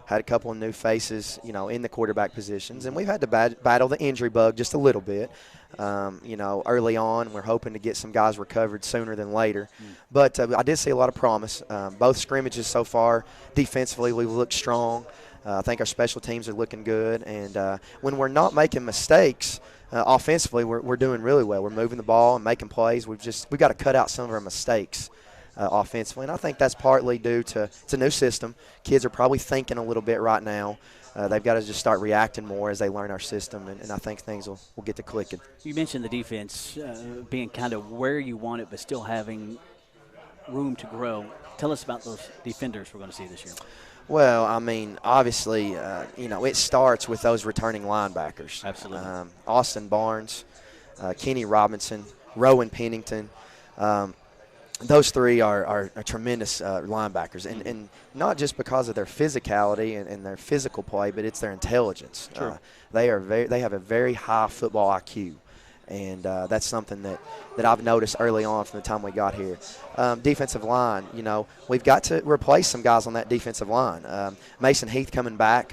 J: Had a couple of new faces, you know, in the quarterback positions, and we've had to battle the injury bug just a little bit. You know, early on, we're hoping to get some guys recovered sooner than later. But I did see a lot of promise. Both scrimmages so far, defensively, we've looked strong. I think our special teams are looking good. And when we're not making mistakes, offensively, we're doing really well. We're moving the ball and making plays. We've got to cut out some of our mistakes offensively. And I think that's partly due to it's a new system. Kids are probably thinking a little bit right now. They've got to just start reacting more as they learn our system, and I think things will get to clicking.
I: You mentioned the defense being kind of where you want it but still having room to grow. Tell us about those defenders we're going to see this year.
J: Well, I mean, obviously, you know, it starts with those returning linebackers.
I: Absolutely.
J: Austin Barnes, Kenny Robinson, Rowan Pennington. Those three are tremendous linebackers, and not just because of their physicality and their physical play, but it's their intelligence.
I: Sure.
J: They have a very high football IQ, And that's something that I've noticed early on from the time we got here. Defensive line, we've got to replace some guys on that defensive line. Mason Heath coming back,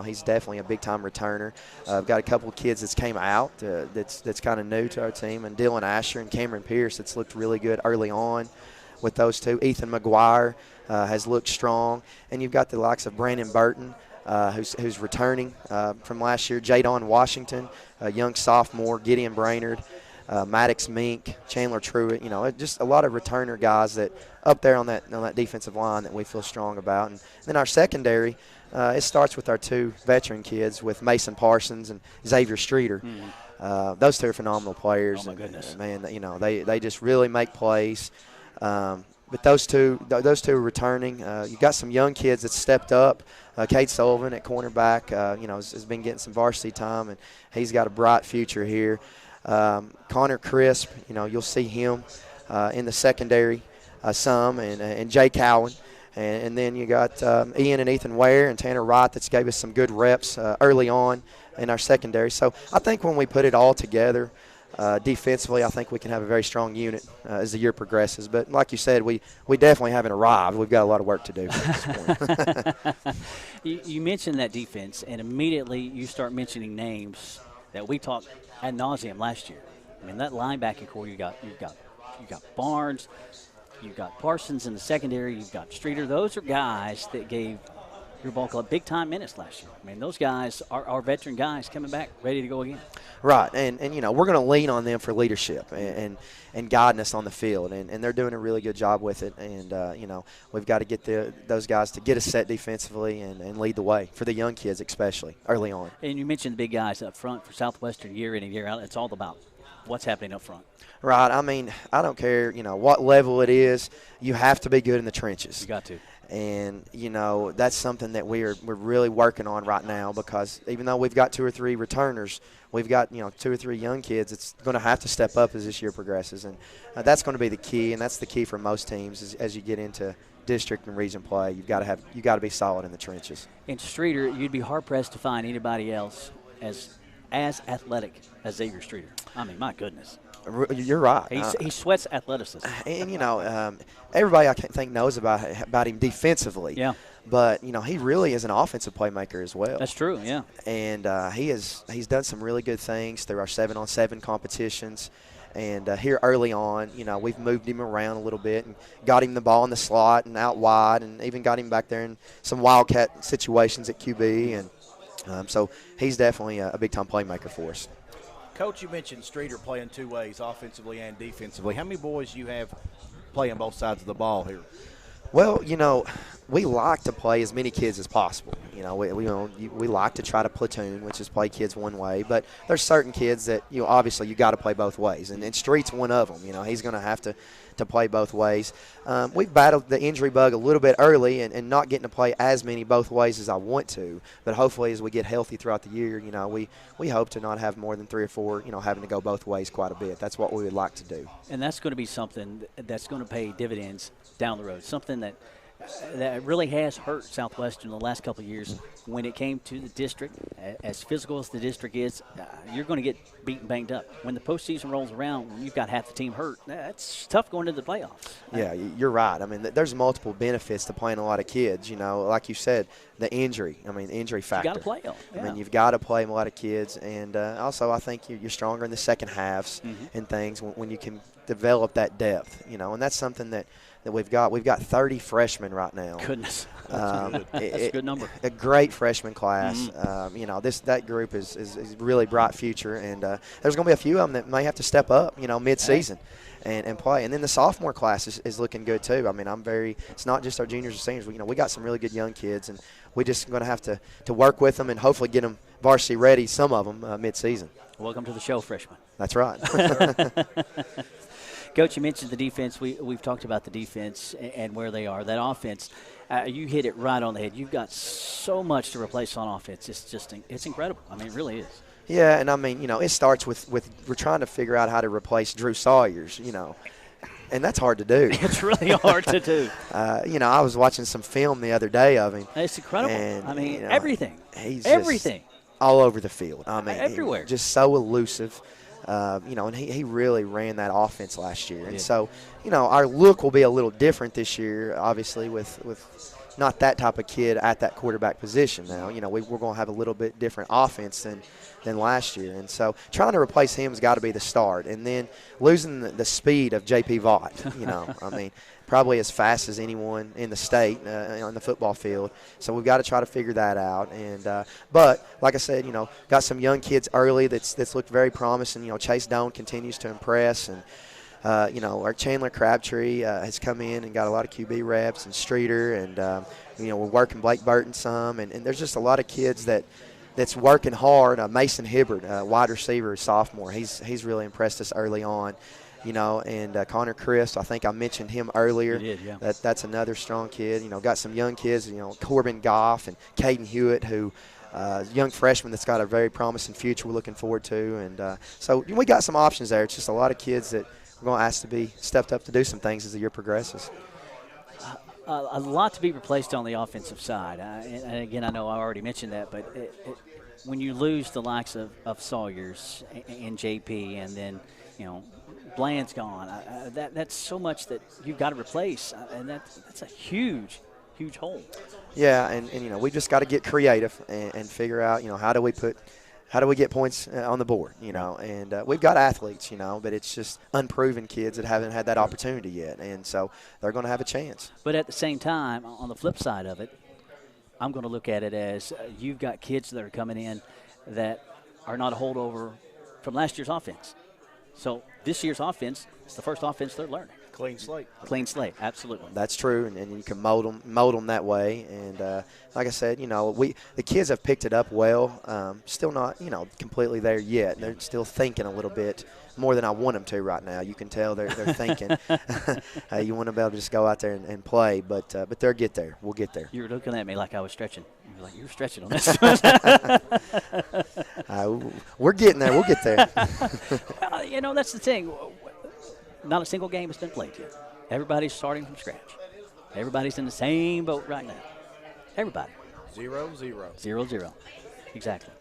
J: he's definitely a big-time returner. I've got a couple of kids that's came out that's kind of new to our team, and Dylan Asher and Cameron Pierce that's looked really good early on with those two. Ethan McGuire has looked strong. And you've got the likes of Brandon Burton, who's returning from last year, Jadon Washington, a young sophomore, Gideon Brainerd, Maddox Mink, Chandler Truitt, just a lot of returner guys that up there on that defensive line that we feel strong about. And then our secondary, it starts with our two veteran kids with Mason Parsons and Xavier Streeter. Those two are phenomenal players.
I: Oh, my goodness.
J: Man, they just really make plays. But those two are returning. You got some young kids that stepped up. Cade Sullivan at cornerback, has been getting some varsity time, and he's got a bright future here. Connor Crisp, you'll see him in the secondary some, and Jay Cowan. And then you got Ian and Ethan Ware and Tanner Wright that's gave us some good reps early on in our secondary. So I think when we put it all together, defensively, I think we can have a very strong unit as the year progresses. But like you said, we definitely haven't arrived. We've got a lot of work to do at this point.
I: You mentioned that defense, and immediately you start mentioning names that we talked ad nauseum last year. I mean, that linebacking core, you got Barnes, you've got Parsons in the secondary, you've got Streeter. Those are guys that gave your ball club big-time minutes last year. I mean, those guys are veteran guys coming back, ready to go again.
J: Right, and we're going to lean on them for leadership and guiding us on the field, and they're doing a really good job with it. And, we've got to get those guys to get us set defensively and lead the way for the young kids especially early on.
I: And you mentioned the big guys up front for Southwestern year in and year out. It's all about what's happening up front.
J: Right. I mean, I don't care, what level it is. You have to be good in the trenches.
I: You got to.
J: And, that's something that we're really working on right now, because even though we've got 2 or 3 returners, we've got, 2 or 3 young kids that's going to have to step up as this year progresses. And that's going to be the key, and that's the key for most teams as you get into district and region play. You've got to be solid in the trenches.
I: And Streeter, you'd be hard-pressed to find anybody else as athletic as Xavier Streeter. I mean, my goodness.
J: You're right.
I: He sweats athleticism.
J: And, everybody I think knows about him defensively.
I: Yeah.
J: But, he really is an offensive playmaker as well.
I: That's true, yeah.
J: And he's done some really good things through our 7-on-7 competitions. And here early on, we've moved him around a little bit and got him the ball in the slot and out wide, and even got him back there in some wildcat situations at QB. And so he's definitely a big-time playmaker for us.
K: Coach, you mentioned Streeter playing 2 ways, offensively and defensively. How many boys you have playing both sides of the ball here?
J: Well, we like to play as many kids as possible. We like to try to platoon, which is play kids one way. But there's certain kids that, obviously you got to play both ways. And Street's one of them. He's going to have to play both ways. We've battled the injury bug a little bit early and not getting to play as many both ways as I want to. But hopefully as we get healthy throughout the year, we hope to not have more than 3 or 4, having to go both ways quite a bit. That's what we would like to do.
I: And that's going to be something that's going to pay dividends down the road, something that really has hurt Southwestern in the last couple of years when it came to the district. As physical as the district is, you're going to get beaten, banged up. When the postseason rolls around, when you've got half the team hurt, that's tough going into the playoffs.
J: Yeah, you're right. I mean, there's multiple benefits to playing a lot of kids. Like you said, the injury factor.
I: You got to play them. Yeah.
J: I mean, you've got to play a lot of kids. And also I think you're stronger in the second halves and things when you can develop that depth, and that's something that we've got. We've got 30 freshmen right now.
I: Goodness. That's a good number.
J: A great freshman class. That group is really bright future, and there's going to be a few of them that may have to step up, mid-season and play. And then the sophomore class is looking good too. I mean, it's not just our juniors and seniors. We got some really good young kids, and we're just going to have to work with them and hopefully get them varsity ready, some of them mid-season.
I: Welcome to the show, freshman.
J: That's right.
I: Coach, you mentioned the defense. We've talked about the defense and where they are. That offense, you hit it right on the head. You've got so much to replace on offense. It's incredible. I mean, it really is.
J: Yeah, and I mean, it starts with we're trying to figure out how to replace Drew Sawyers, and that's hard to do.
I: It's really hard to do.
J: I was watching some film the other day of him.
I: It's incredible.
J: And,
I: I mean, everything.
J: He's
I: everything.
J: All over the field. I mean,
I: everywhere.
J: Just so elusive. And he really ran that offense last year. And so, our look will be a little different this year, obviously, with not that type of kid at that quarterback position now. We're going to have a little bit different offense than last year. And so trying to replace him has got to be the start. And then losing the speed of J.P. Vaught, probably as fast as anyone in the state on the football field. So we've got to try to figure that out. And but like I said, got some young kids early that's looked very promising. Chase Doan continues to impress, and our Chandler Crabtree has come in and got a lot of QB reps, and Streeter, and we're working Blake Burton some, and there's just a lot of kids that's working hard. Mason Hibbard, wide receiver, sophomore, he's really impressed us early on. And Connor Chris, I think I mentioned him earlier.
I: You did, yeah.
J: That's another strong kid. Got some young kids, Corbin Goff and Caden Hewitt, who young freshman that's got a very promising future we're looking forward to. And so we got some options there. It's just a lot of kids that we're going to ask to be stepped up to do some things as the year progresses.
I: A lot to be replaced on the offensive side. And again, I know I already mentioned that, but when you lose the likes of Sawyers and JP, and then, Bland's gone, that's so much that you've got to replace, and that's a huge hole.
J: Yeah, and we just got to get creative and figure out, how do we get points on the board, and we've got athletes, but it's just unproven kids that haven't had that opportunity yet, and so they're going to have a chance.
I: But at the same time, on the flip side of it, I'm going to look at it as you've got kids that are coming in that are not a holdover from last year's offense. So this year's offense is the first offense they're learning.
K: Clean slate.
I: Clean slate, absolutely.
J: That's true, and you can mold them that way. And like I said, the kids have picked it up well. Still not, completely there yet. They're still thinking a little bit more than I want them to right now. You can tell they're thinking. You want to be able to just go out there and play, but they'll get there. We'll get there.
I: You were looking at me like I was stretching. You're like, you're stretching on this.
J: We're getting there. We'll get there.
I: That's the thing. Not a single game has been played yet. Everybody's starting from scratch. Everybody's in the same boat right now. Everybody.
K: 0-0.
I: 0-0. Exactly.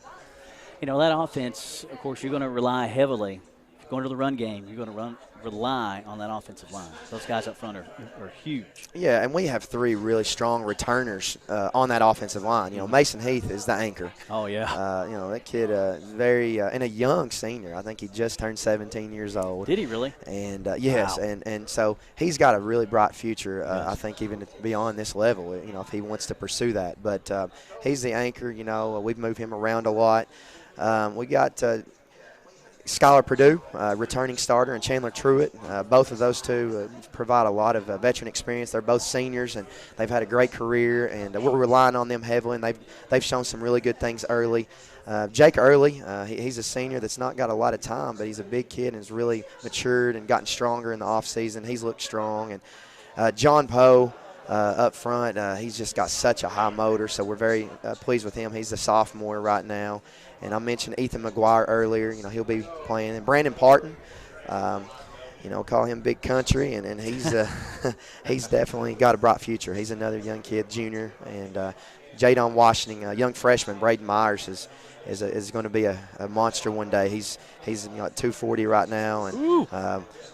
I: That offense, of course, you're going to rely heavily. If you're going to the run game, you're going to rely on that offensive line. Those guys up front are huge. Yeah,
J: and we have three really strong returners on that offensive line. Mason Heath is the anchor.
I: Oh, yeah.
J: That kid, very and a young senior. I think he just turned 17 years old.
I: Did he really?
J: And yes, wow. and so he's got a really bright future.
I: Yes.
J: I think even beyond this level, if he wants to pursue that. But he's the anchor. We've moved him around a lot. We got Skylar Purdue, returning starter, and Chandler Truitt. Both of those two provide a lot of veteran experience. They're both seniors, and they've had a great career, and we're relying on them heavily, and they've shown some really good things early. Jake Early, he's a senior that's not got a lot of time, but he's a big kid and has really matured and gotten stronger in the offseason. He's looked strong. And John Poe, up front, he's just got such a high motor, so we're very pleased with him. He's a sophomore right now. And I mentioned Ethan McGuire earlier. He'll be playing. And Brandon Parton, call him Big Country, and he's he's definitely got a bright future. He's another young kid, junior. And Jadon Washington, a young freshman, Braden Myers, is going to be a monster one day. He's at 240 right now, and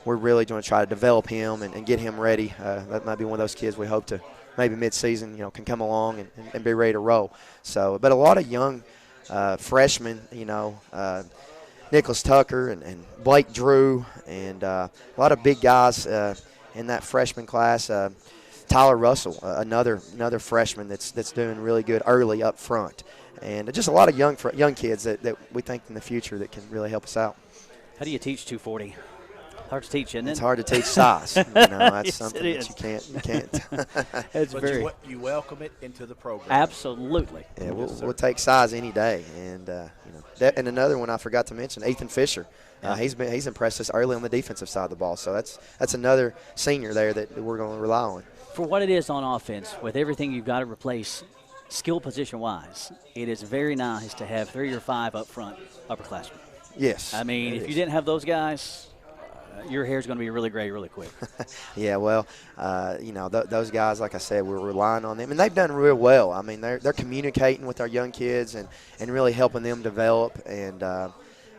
J: we're really going to try to develop him and get him ready. That might be one of those kids we hope to maybe mid-season, can come along and be ready to roll. So, but a lot of young freshmen, Nicholas Tucker and Blake Drew, and a lot of big guys in that freshman class. Tyler Russell, another freshman that's doing really good early up front, and just a lot of young kids that we think in the future that can really help us out.
I: How do you teach 240? Hard to teach, isn't it?
J: It's hard to teach size. That's
I: yes,
J: something that you can't.
I: It's
K: but
I: very.
K: You welcome it into the program.
I: Absolutely.
J: Yeah, we'll take size any day, and and another one I forgot to mention, Ethan Fisher. He's impressed us early on the defensive side of the ball. So that's another senior there that we're going to rely on.
I: For what it is on offense, with everything you've got to replace, skill position-wise, it is very nice to have 3 or 5 up front upperclassmen.
J: Yes.
I: I mean, if you didn't have those guys, your hair's going to be really gray really quick.
J: Yeah, well, those guys, like I said, we're relying on them, and they've done real well. I mean, they're communicating with our young kids and really helping them develop. And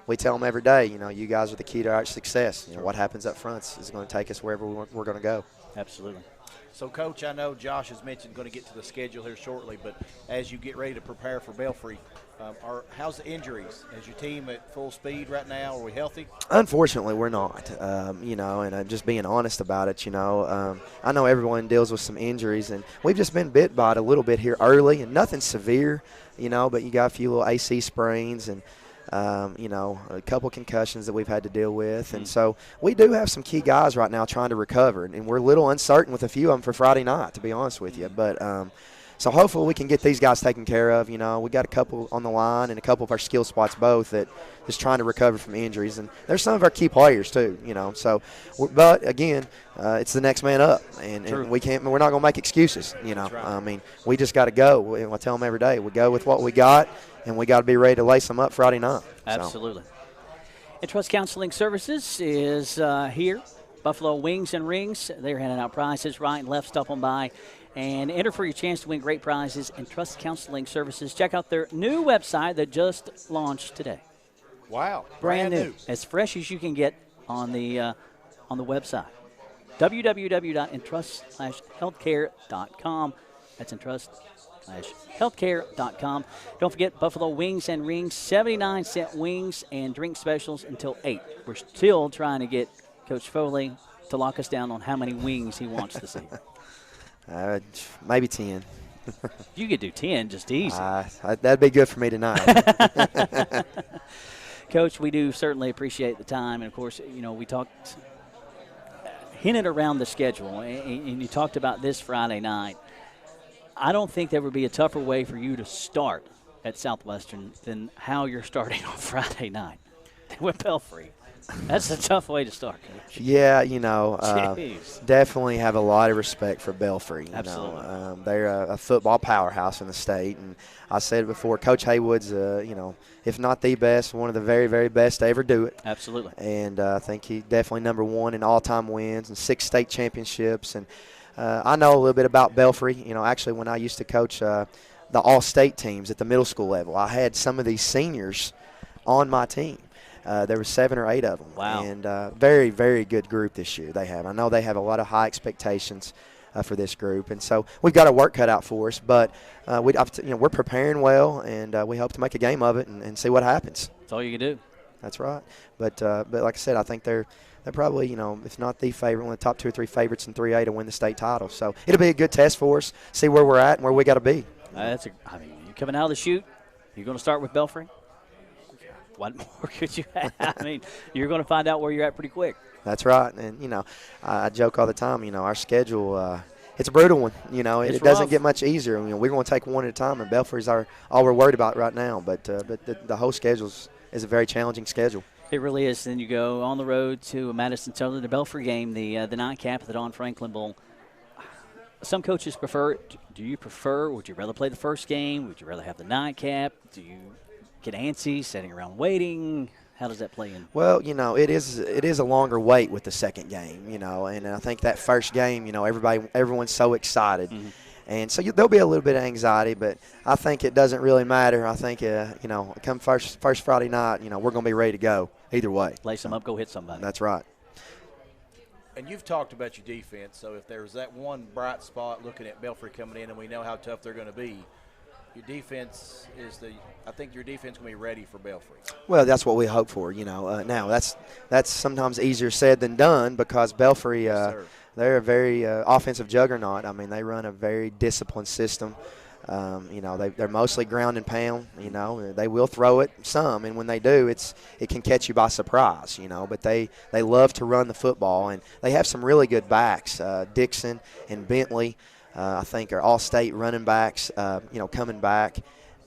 J: we tell them every day, you guys are the key to our success. What happens up front is going to take us wherever we're going to go.
I: Absolutely.
K: So, Coach, I know Josh has mentioned going to get to the schedule here shortly, but as you get ready to prepare for Belfry, how's the injuries? Is your team at full speed right now? Are we healthy?
J: Unfortunately, we're not, and I'm just being honest about it. I know everyone deals with some injuries, and we've just been bit by it a little bit here early, and nothing severe, but you got a few little AC sprains and a couple concussions that we've had to deal with. And so we do have some key guys right now trying to recover, and we're a little uncertain with a few of them for Friday night, to be honest with you. But so hopefully we can get these guys taken care of. We got a couple on the line and a couple of our skill spots both that is trying to recover from injuries. And there's some of our key players too, So, but again, it's the next man up, and we're not going to make excuses. I mean, we just got to go. I tell them every day, we go with what we got, and we got to be ready to lace them up Friday night.
I: Absolutely. Entrust Counseling Services is here. Buffalo Wings and Rings. They're handing out prizes right and left. Stop on by and enter for your chance to win great prizes. Entrust Counseling Services. Check out their new website that just launched today.
K: Wow.
I: Brand new. As fresh as you can get on the website. www.entrust/healthcare.com. That's entrust/healthcare.com. Don't forget Buffalo Wings and Rings, 79-cent wings and drink specials until 8. We're still trying to get Coach Foley to lock us down on how many wings he wants this evening.
J: Maybe 10.
I: You could do 10 just easy.
J: That'd be good for me tonight.
I: Coach, we do certainly appreciate the time. And, of course, we talked, hinted around the schedule, and you talked about this Friday night. I don't think there would be a tougher way for you to start at Southwestern than how you're starting on Friday night with Belfry. That's a tough way to start, Coach.
J: Yeah, definitely have a lot of respect for Belfry.
I: Absolutely.
J: They're a football powerhouse in the state. And I said it before, Coach Haywood's, if not the best, one of the very, very best to ever do it.
I: Absolutely.
J: And I think he's definitely number one in all-time wins and 6 state championships. And I know a little bit about Belfry. Actually, when I used to coach the all-state teams at the middle school level, I had some of these seniors on my team. There were 7 or 8 of them.
I: Wow.
J: And very, very good group this year they have. I know they have a lot of high expectations for this group. And so we've got our work cut out for us. But, we're preparing well, and we hope to make a game of it and see what happens.
I: That's all you can do.
J: That's right. But like I said, I think they're probably, if not the favorite, one of the top 2 or 3 favorites in 3A to win the state title. So it'll be a good test for us, see where we're at and where we got to be.
I: You're coming out of the chute, you're going to start with Belfry. What more could you have? You're going to find out where you're at pretty quick.
J: That's right. And, I joke all the time, our schedule, it's a brutal one. It doesn't get much easier. We're going to take one at a time, and Belfry's all we're worried about right now. But the whole schedule is a very challenging schedule.
I: It really is. Then you go on the road to Madison Southern, the Belfry game, the nightcap of the Don Franklin Bowl. Some coaches prefer it. Do you prefer? Would you rather play the first game? Would you rather have the nightcap? Do you get antsy, sitting around waiting? How does that play in?
J: Well, it is a longer wait with the second game, and I think that first game, everyone's so excited. Mm-hmm. And so there'll be a little bit of anxiety, but I think it doesn't really matter. I think, come first Friday night, we're going to be ready to go either way.
I: Lace them up, go hit somebody.
J: That's right.
K: And you've talked about your defense, so if there's that one bright spot looking at Belfry coming in and we know how tough they're going to be, your defense I think your defense will be ready for Belfry.
J: Well, that's what we hope for, Now, that's sometimes easier said than done because Belfry, they're a very offensive juggernaut. They run a very disciplined system. They're mostly ground and pound. They will throw it some, and when they do, it can catch you by surprise. But they love to run the football, and they have some really good backs. Dixon and Bentley, I think, are all-state running backs. Coming back,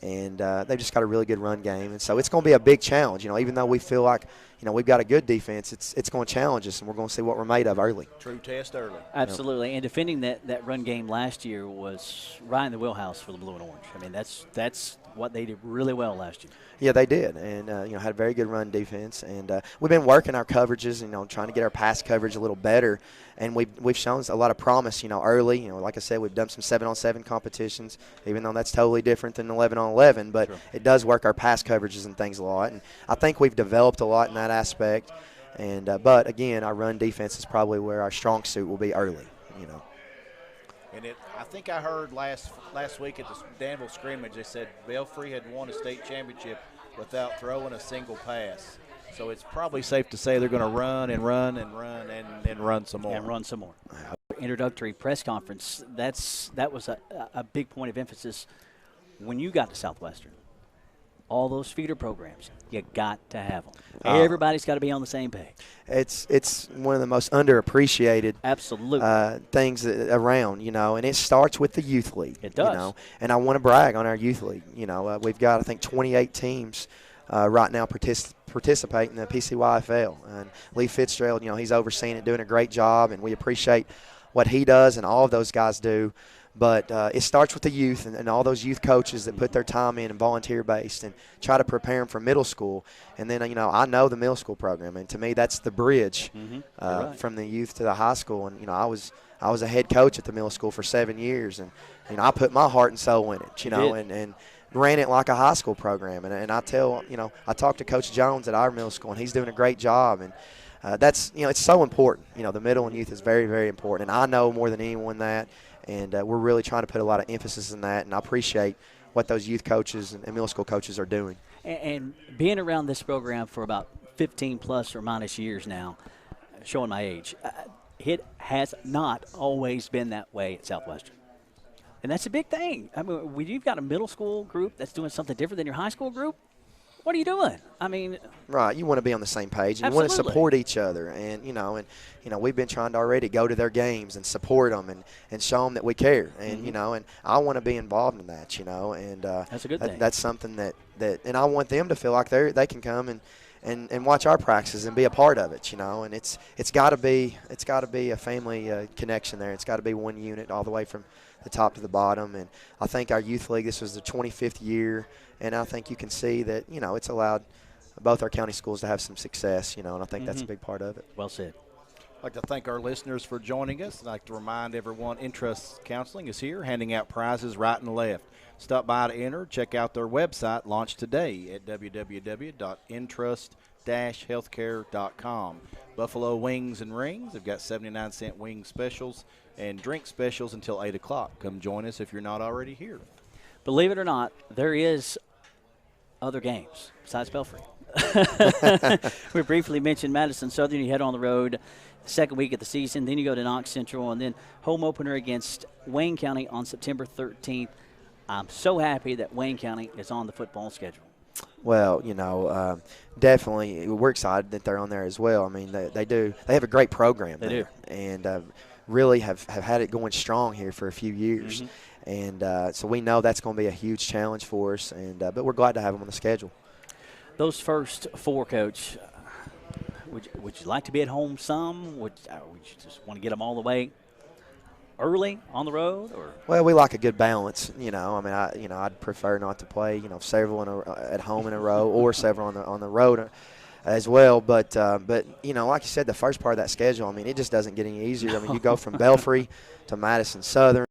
J: and they've just got a really good run game, and so it's going to be a big challenge. Even though we feel like we've got a good defense. It's going to challenge us, and we're going to see what we're made of early.
K: True test early.
I: Absolutely. And defending that run game last year was right in the wheelhouse for the Blue and Orange. I mean, that's what they did really well last year.
J: Yeah, they did, and had a very good run defense. And we've been working our coverages, trying to get our pass coverage a little better. And we've shown a lot of promise, early. Like I said, we've done some 7-on-7 competitions, even though that's totally different than 11-on-11. But it does work our pass coverages and things a lot. And I think we've developed a lot in that aspect. And but again, our run defense is probably where our strong suit will be early.
K: And I think I heard last week at the Danville scrimmage, they said Belfry had won a state championship without throwing a single pass. So it's probably safe to say they're going to run and run and run and run some more.
I: And run some more. Introductory press conference, that was a big point of emphasis when you got to Southwestern. All those feeder programs, you got to have them. Everybody's got to be on the same page.
J: It's one of the most underappreciated things around, and it starts with the youth league.
I: It does.
J: And I want to brag on our youth league. We've got, I think, 28 teams right now participate in the PCYFL. And Lee Fitzgerald, he's overseeing it, doing a great job, and we appreciate what he does and all of those guys do. But it starts with the youth and all those youth coaches that put their time in and volunteer-based and try to prepare them for middle school. And then, I know the middle school program, and to me that's the bridge from the youth to the high school. And, I was a head coach at the middle school for 7 years, and, I put my heart and soul in it, and ran it like a high school program. And I tell, I talked to Coach Jones at our middle school, and he's doing a great job. And that's, it's so important. The middle and youth is very, very important. And I know more than anyone that. And we're really trying to put a lot of emphasis in that, and I appreciate what those youth coaches and middle school coaches are doing.
I: And being around this program for about 15 plus or minus years now, showing my age, it has not always been that way at Southwestern. And that's a big thing. I mean, when you've got a middle school group that's doing something different than your high school group, what are you doing? I mean,
J: right. You want to be on the same page. And you want to support each other. And, we've been trying to already go to their games and support them and show them that we care. And, and I want to be involved in that, and
I: that's a good thing.
J: That's something that and I want them to feel like they can come and watch our practices and be a part of it, and it's got to be a family connection there. It's got to be one unit all the way from the top to the bottom. And I think our youth league, this was the 25th year, and I think you can see that, it's allowed both our county schools to have some success, and I think that's a big part of it.
I: Well said.
K: I'd like to thank our listeners for joining us. I'd like to remind everyone Intrust Counseling is here, handing out prizes right and left. Stop by to enter. Check out their website, launched today at www.intrust-healthcare.com. Buffalo Wings and Rings. They've got 79-cent wing specials and drink specials until 8 o'clock. Come join us if you're not already here.
I: Believe it or not, there is other games besides Belfry. We briefly mentioned Madison Southern. You head on the road the second week of the season. Then you go to Knox Central, and then home opener against Wayne County on September 13th. I'm so happy that Wayne County is on the football schedule.
J: Well, definitely we're excited that they're on there as well. I mean, they have a great program
I: there.
J: They do. And really have had it going strong here for a few years. And so we know that's going to be a huge challenge for us, but we're glad to have them on the schedule.
I: Those first four, Coach, would you like to be at home some? Would you just want to get them all the way early on the road? Or?
J: Well, we like a good balance. I mean, I'd prefer not to play, several at home in a row or several on the road as well. But like you said, the first part of that schedule, I mean, it just doesn't get any easier. I mean, you go from Belfry to Madison Southern.